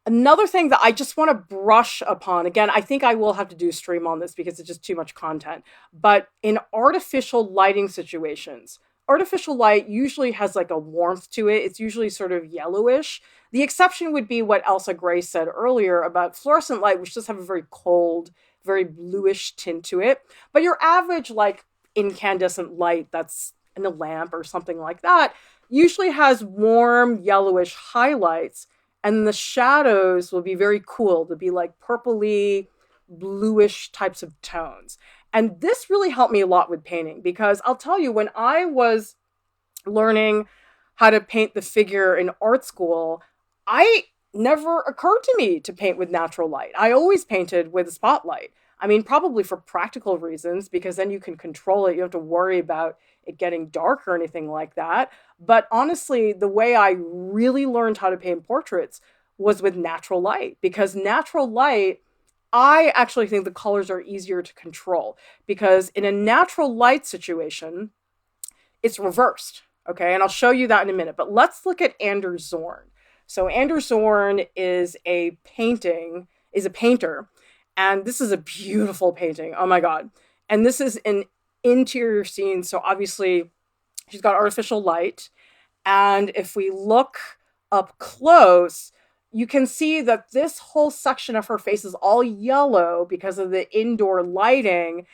another thing that I just want to brush upon, again, I think I will have to do a stream on this because it's just too much content. But in artificial lighting situations, artificial light usually has like a warmth to it. It's usually sort of yellowish. The exception would be what Elsa Gray said earlier about fluorescent light, which does have a very cold, very bluish tint to it. But your average, like, incandescent light that's in a lamp or something like that usually has warm, yellowish highlights, and the shadows will be very cool. They'll be like purpley, bluish types of tones. And this really helped me a lot with painting because I'll tell you, when I was learning how to paint the figure in art school, I never occurred to me to paint with natural light. I always painted with a spotlight. I mean, probably for practical reasons, because then you can control it. You don't have to worry about it getting dark or anything like that. But honestly, the way I really learned how to paint portraits was with natural light, because natural light, I actually think the colors are easier to control, because in a natural light situation, it's reversed. Okay, and I'll show you that in a minute. But let's look at Anders Zorn. So Anders Zorn is a painter, and this is a beautiful painting. Oh my god. And this is an interior scene, so obviously she's got artificial light. And if we look up close, you can see that this whole section of her face is all yellow because of the indoor lighting.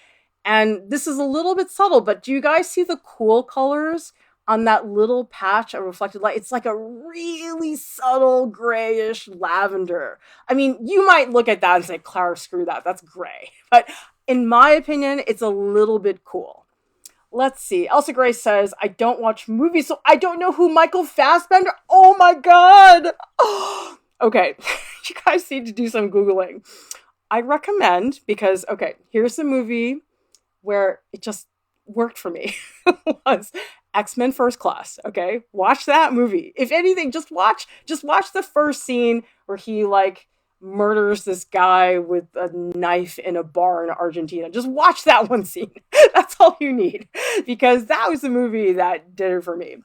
And this is a little bit subtle, but do you guys see the cool colors on that little patch of reflected light? It's like a really subtle grayish lavender. I mean, you might look at that and say, Clara, screw that. That's gray. But in my opinion, it's a little bit cool. Let's see. Elsa Gray says, I don't watch movies, so I don't know who Michael Fassbender. Oh my god. Okay, you guys need to do some Googling. I recommend, because, okay, here's a movie where it just worked for me. Was X-Men First Class. Okay, watch that movie. If anything, just watch the first scene where he like murders this guy with a knife in a bar in Argentina. Just watch that one scene. That's all you need, because that was the movie that did it for me.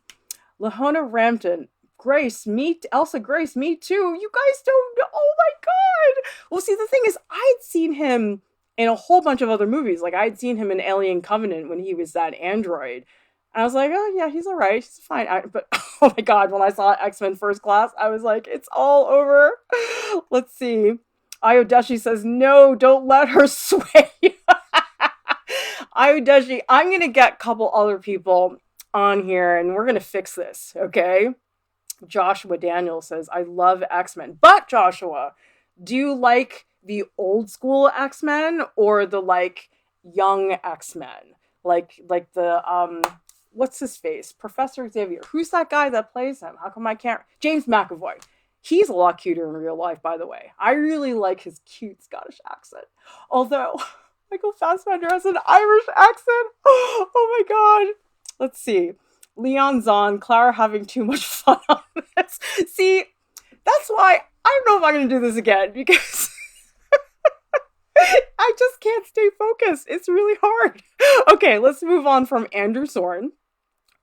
Lahona Rampton, Grace, Elsa Grace, me too. You guys don't know. Oh my god. Well, see, the thing is, I'd seen him in a whole bunch of other movies. Like, I'd seen him in Alien Covenant when he was that android. And I was like, oh yeah, he's all right. He's fine. But oh my god, when I saw X-Men First Class, I was like, it's all over. Let's see. Ayodeshi says, no, don't let her sway. Ayodeshi, I'm going to get a couple other people on here and we're going to fix this, okay? Joshua Daniel says, I love X-Men. But Joshua, do you like the old school X-Men or the like young X-Men? Like the what's his face? Professor Xavier. Who's that guy that plays him? How come I can't? James McAvoy. He's a lot cuter in real life, by the way. I really like his cute Scottish accent. Although Michael Fassbender has an Irish accent. Oh my god. Let's see. Leon Zahn, Clara having too much fun on this. See, that's why I don't know if I'm going to do this again, because I just can't stay focused. It's really hard. Okay, let's move on from Anders Zorn.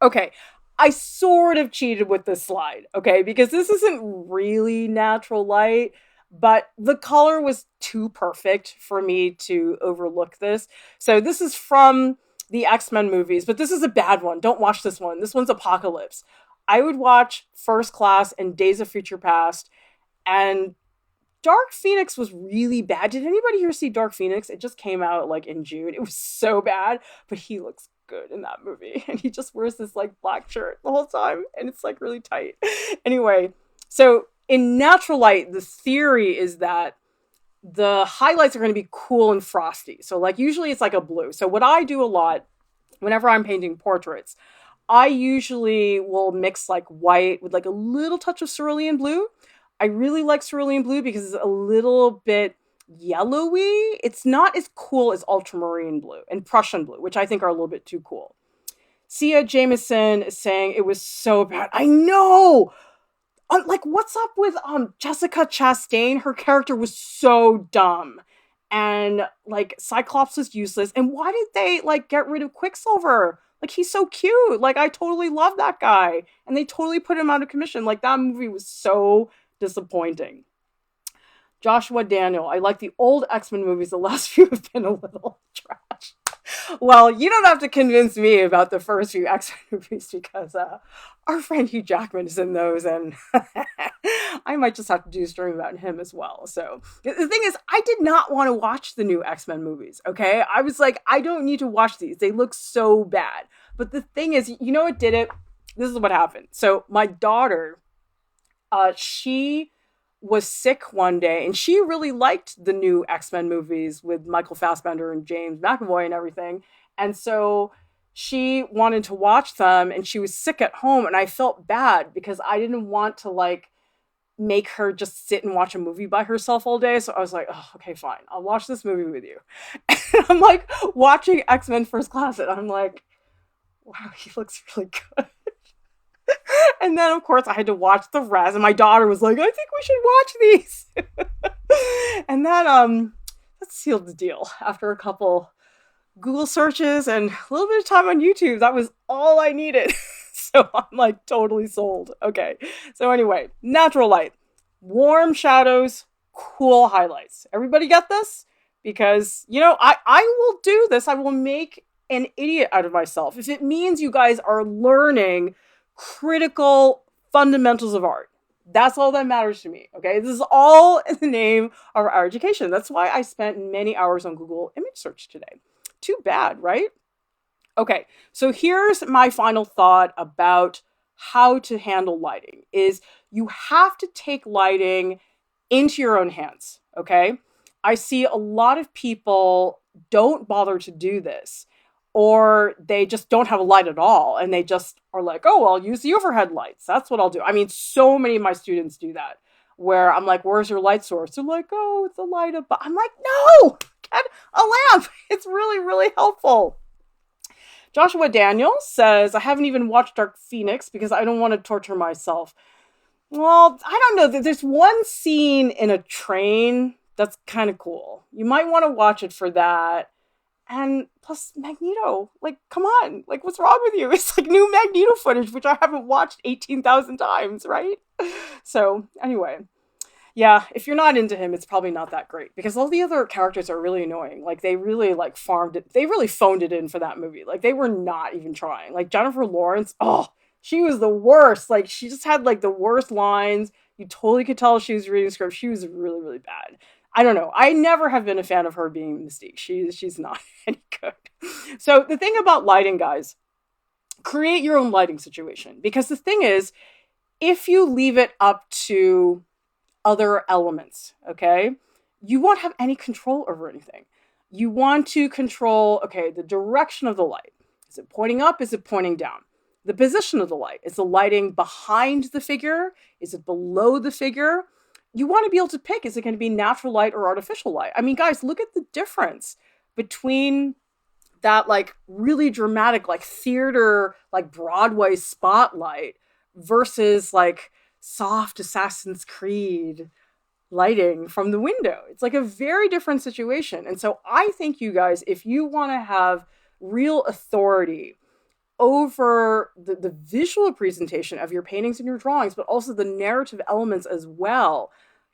Okay, I sort of cheated with this slide, okay, because this isn't really natural light, but the color was too perfect for me to overlook this. So this is from the X-Men movies, but this is a bad one. Don't watch this one. This one's Apocalypse. I would watch First Class and Days of Future Past, and Dark Phoenix was really bad. Did anybody here see Dark Phoenix? It just came out like in June. It was so bad, but he looks good in that movie. And he just wears this like black shirt the whole time, and it's like really tight. Anyway, so in natural light, the theory is that the highlights are going to be cool and frosty. So like usually it's like a blue. So what I do a lot whenever I'm painting portraits, I usually will mix like white with like a little touch of cerulean blue. I really like cerulean blue because it's a little bit yellowy. It's not as cool as ultramarine blue and Prussian blue, which I think are a little bit too cool. Sia Jameson is saying it was so bad. I know. Like, what's up with Jessica Chastain? Her character was so dumb, and like Cyclops was useless. And why did they like get rid of Quicksilver? Like, he's so cute. Like, I totally love that guy, and they totally put him out of commission. Like, that movie was so disappointing. Joshua Daniel, I like the old X-Men movies. The last few have been a little trash. Well, you don't have to convince me about the first few X-Men movies because our friend Hugh Jackman is in those, and I might just have to do a stream about him as well. So the thing is, I did not want to watch the new X-Men movies, okay? I was like, I don't need to watch these. They look so bad. But the thing is, you know what did it? This is what happened. So my daughter, she was sick one day, and she really liked the new X-Men movies with Michael Fassbender and James McAvoy and everything. And so she wanted to watch them, and she was sick at home, and I felt bad because I didn't want to like make her just sit and watch a movie by herself all day. So I was like, oh, okay, fine. I'll watch this movie with you. And I'm like watching X-Men First Class, and I'm like, wow, he looks really good. And then, of course, I had to watch the rest. And my daughter was like, I think we should watch these. And that sealed the deal. After a couple Google searches and a little bit of time on YouTube, that was all I needed. So I'm like totally sold. Okay. So anyway, natural light, warm shadows, cool highlights. Everybody get this? Because, you know, I will do this. I will make an idiot out of myself if it means you guys are learning critical fundamentals of art. That's all that matters to me. Okay. This is all in the name of our education. That's why I spent many hours on Google image search today. Too bad, right? Okay. So here's my final thought about how to handle lighting is you have to take lighting into your own hands. Okay. I see a lot of people don't bother to do this, or they just don't have a light at all. And they just are like, oh, I'll use the overhead lights. That's what I'll do. I mean, so many of my students do that, where I'm like, where's your light source? They're like, oh, it's a light above. I'm like, no, get a lamp. It's really, really helpful. Joshua Daniel says, I haven't even watched Dark Phoenix because I don't want to torture myself. Well, I don't know. There's one scene in a train that's kind of cool. You might want to watch it for that. And plus Magneto, like, come on, like, what's wrong with you? It's like new Magneto footage, which I haven't watched 18,000 times, right? So anyway, yeah, if you're not into him, it's probably not that great because all the other characters are really annoying. Like, they really like farmed it. They really phoned it in for that movie. Like, they were not even trying. Like, Jennifer Lawrence, oh, she was the worst. Like, she just had like the worst lines. You totally could tell she was reading script. She was really, really bad. I don't know. I never have been a fan of her being Mystique. She's not any good. So the thing about lighting, guys, create your own lighting situation. Because the thing is, if you leave it up to other elements, okay, you won't have any control over anything. You want to control, okay, the direction of the light. Is it pointing up? Is it pointing down? The position of the light. Is the lighting behind the figure? Is it below the figure? You want to be able to pick, is it going to be natural light or artificial light? I mean, guys, look at the difference between that like really dramatic, like theater, like Broadway spotlight versus like soft Assassin's Creed lighting from the window. It's like a very different situation. And so I think you guys, if you want to have real authority over the visual presentation of your paintings and your drawings, but also the narrative elements as well,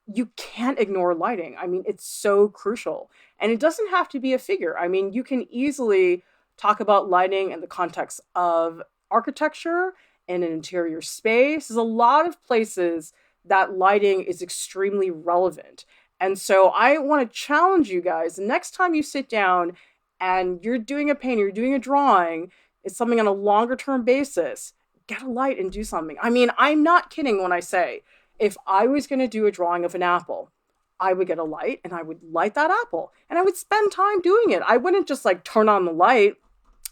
you can't ignore lighting. I mean, it's so crucial. And it doesn't have to be a figure. I mean, you can easily talk about lighting in the context of architecture and an interior space. There's a lot of places that lighting is extremely relevant. And so I want to challenge you guys, the next time you sit down and you're doing a painting, you're doing a drawing, it's something on a longer term basis, get a light and do something. I mean, I'm not kidding when I say, if I was going to do a drawing of an apple, I would get a light and I would light that apple and I would spend time doing it. I wouldn't just like turn on the light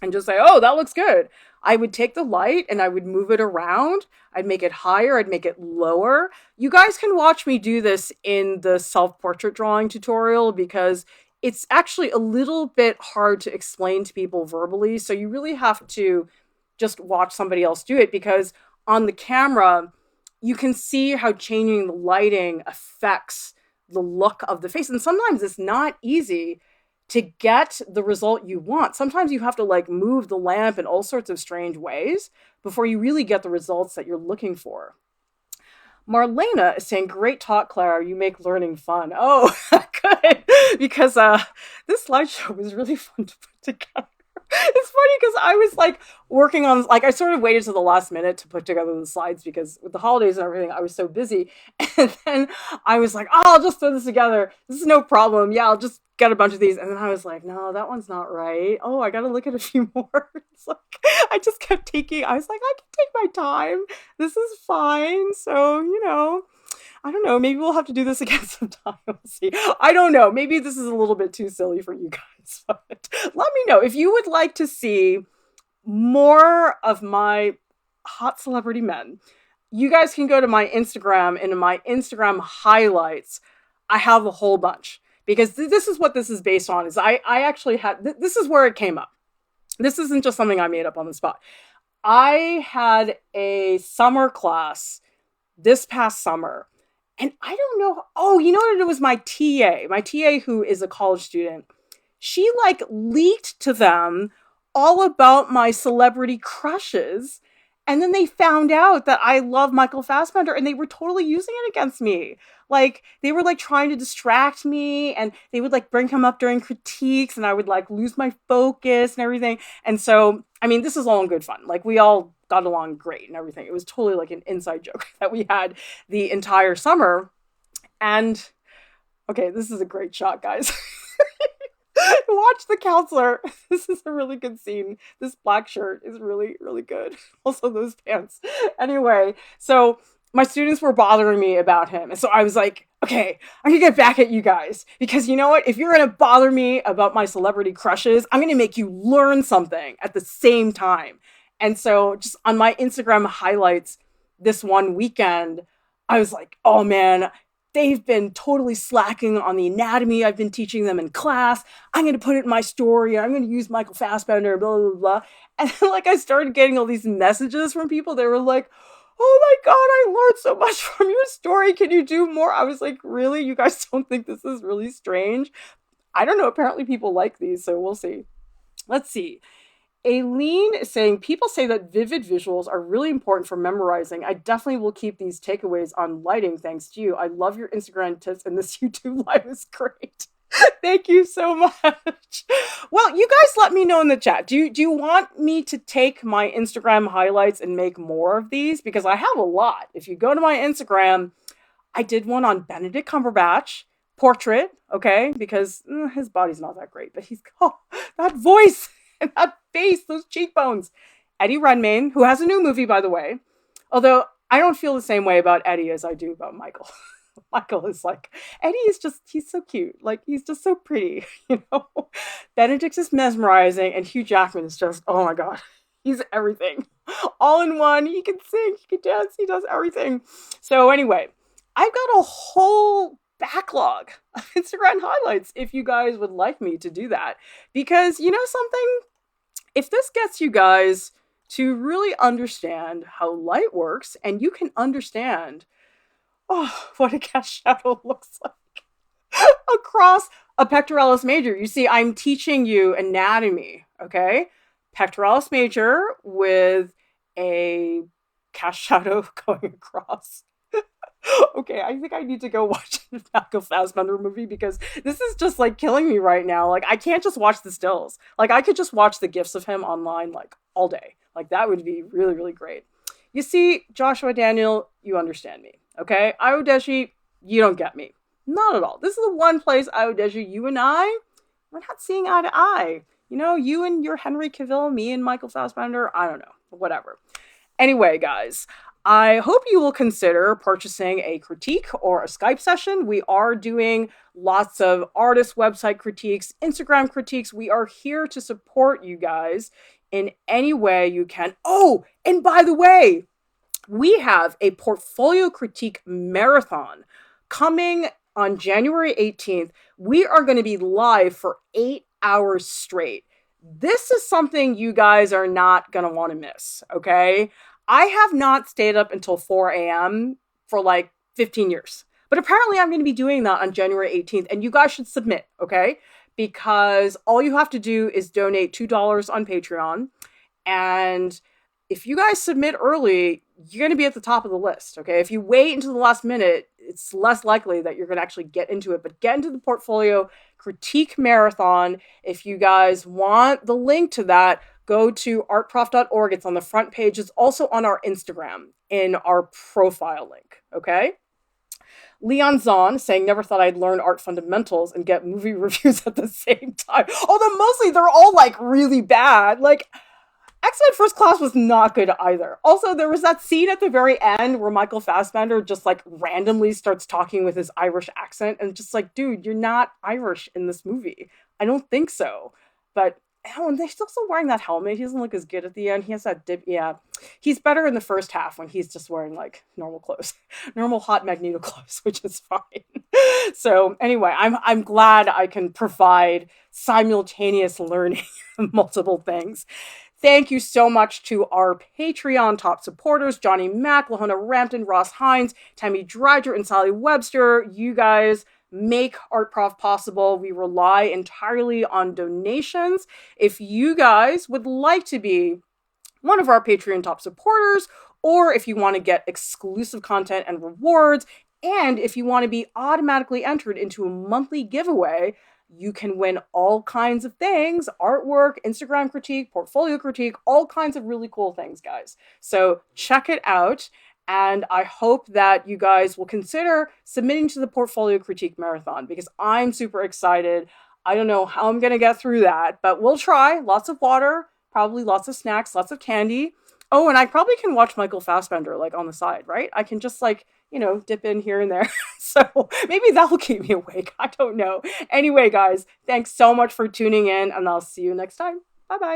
and just say, oh, that looks good. I would take the light and I would move it around. I'd make it higher, I'd make it lower. You guys can watch me do this in the self-portrait drawing tutorial because it's actually a little bit hard to explain to people verbally. So you really have to just watch somebody else do it because on the camera, you can see how changing the lighting affects the look of the face. And sometimes it's not easy to get the result you want. Sometimes you have to like move the lamp in all sorts of strange ways before you really get the results that you're looking for. Marlena is saying, great talk, Clara. You make learning fun. Oh, good. Because this slideshow was really fun to put together. It's funny because I was like working on, like I sort of waited to the last minute to put together the slides because with the holidays and everything, I was so busy. And then I was like, oh, I'll just throw this together. This is no problem. Yeah, I'll just get a bunch of these. And then I was like, no, that one's not right. Oh, I got to look at a few more. It's like, I just kept I was like, I can take my time. This is fine. So, I don't know. Maybe we'll have to do this again sometime. We'll see. I don't know. Maybe this is a little bit too silly for you guys. But let me know if you would like to see more of my hot celebrity men. You guys can go to my Instagram, and in my Instagram highlights, I have a whole bunch because this is what this is based on. Is I actually had this is where it came up. This isn't just something I made up on the spot. I had a summer class this past summer. And I don't know. Oh, you know what? It was my TA who is a college student. She like leaked to them all about my celebrity crushes. And then they found out that I love Michael Fassbender and they were totally using it against me. Like they were like trying to distract me and they would like bring him up during critiques and I would like lose my focus and everything. And so, I mean, this is all in good fun. Like we all got along great and everything. It was totally like an inside joke that we had the entire summer. And okay, this is a great shot, guys. Watch the counselor. This is a really good scene. This black shirt is really, really good. Also those pants. Anyway, so my students were bothering me about him. And so I was like, okay, I'm going to get back at you guys. Because you know what? If you're going to bother me about my celebrity crushes, I'm going to make you learn something at the same time. And so just on my Instagram highlights this one weekend, I was like, oh man, they've been totally slacking on the anatomy I've been teaching them in class. I'm going to put it in my story. I'm going to use Michael Fassbender, blah, blah, blah. And then, like, I started getting all these messages from people. They were like, oh my God, I learned so much from your story. Can you do more? I was like, really? You guys don't think this is really strange? I don't know. Apparently people like these, so we'll see. Let's see. Aileen is saying, people say that vivid visuals are really important for memorizing. I definitely will keep these takeaways on lighting thanks to you. I love your Instagram tips and this YouTube live is great. Thank you so much. Well, you guys let me know in the chat. Do you want me to take my Instagram highlights and make more of these? Because I have a lot. If you go to my Instagram, I did one on Benedict Cumberbatch, portrait, okay? Because his body's not that great, but he's, that voice. And that face, those cheekbones. Eddie Redmayne, who has a new movie, by the way. Although I don't feel the same way about Eddie as I do about Michael. Michael is like, Eddie is just, he's so cute. Like, he's just so pretty, Benedict is mesmerizing, and Hugh Jackman is just, oh my God, he's everything. All in one. He can sing, he can dance, he does everything. So anyway, I've got a whole backlog of Instagram highlights if you guys would like me to do that. Because you know something? If this gets you guys to really understand how light works and you can understand, what a cast shadow looks like across a pectoralis major. You see, I'm teaching you anatomy, okay? Pectoralis major with a cast shadow going across. Okay, I think I need to go watch the Michael Fassbender movie because this is just like killing me right now. Like, I can't just watch the stills. Like, I could just watch the GIFs of him online like all day. Like, that would be really, really great. You see, Joshua Daniel, you understand me. Okay, Ayodeshi, you don't get me. Not at all. This is the one place, Ayodeshi, you and I, we're not seeing eye to eye. You and your Henry Cavill, me and Michael Fassbender, I don't know, whatever. Anyway, guys, I hope you will consider purchasing a critique or a Skype session. We are doing lots of artist website critiques, Instagram critiques. We are here to support you guys in any way you can. Oh, and by the way, we have a portfolio critique marathon coming on January 18th. We are going to be live for 8 hours straight. This is something you guys are not going to want to miss, okay? I have not stayed up until 4 a.m. for like 15 years. But apparently, I'm going to be doing that on January 18th, and you guys should submit, okay? Because all you have to do is donate $2 on Patreon. And if you guys submit early, you're going to be at the top of the list, okay? If you wait until the last minute, it's less likely that you're going to actually get into it. But get into the portfolio critique marathon. If you guys want the link to that, go to artprof.org. It's on the front page. It's also on our Instagram in our profile link, okay? Leon Zahn saying, never thought I'd learn art fundamentals and get movie reviews at the same time. Although mostly they're all like really bad. Like, X-Men First Class was not good either. Also, there was that scene at the very end where Michael Fassbender just like randomly starts talking with his Irish accent, and just like, dude, you're not Irish in this movie. I don't think so. But oh, and they're still wearing that helmet. He doesn't look as good at the end. He has that dip. Yeah, he's better in the first half when he's just wearing like normal clothes, normal hot Magneto clothes, which is fine. So anyway, I'm glad I can provide simultaneous learning of multiple things. Thank you so much to our Patreon top supporters, Johnny Mack, Lahona Rampton, Ross Hines, Tammy Dreiger, and Sally Webster. You guys make Art Prof possible. We rely entirely on donations. If you guys would like to be one of our Patreon top supporters, or if you want to get exclusive content and rewards, and if you want to be automatically entered into a monthly giveaway, you can win all kinds of things: artwork, Instagram critique, portfolio critique, all kinds of really cool things, guys. So check it out. And I hope that you guys will consider submitting to the portfolio critique marathon, because I'm super excited. I don't know how I'm going to get through that, but we'll try. Lots of water, probably lots of snacks, lots of candy. Oh, and I probably can watch Michael Fassbender like on the side, right? I can just like, dip in here and there. So maybe that'll keep me awake. I don't know. Anyway, guys, thanks so much for tuning in, and I'll see you next time. Bye-bye.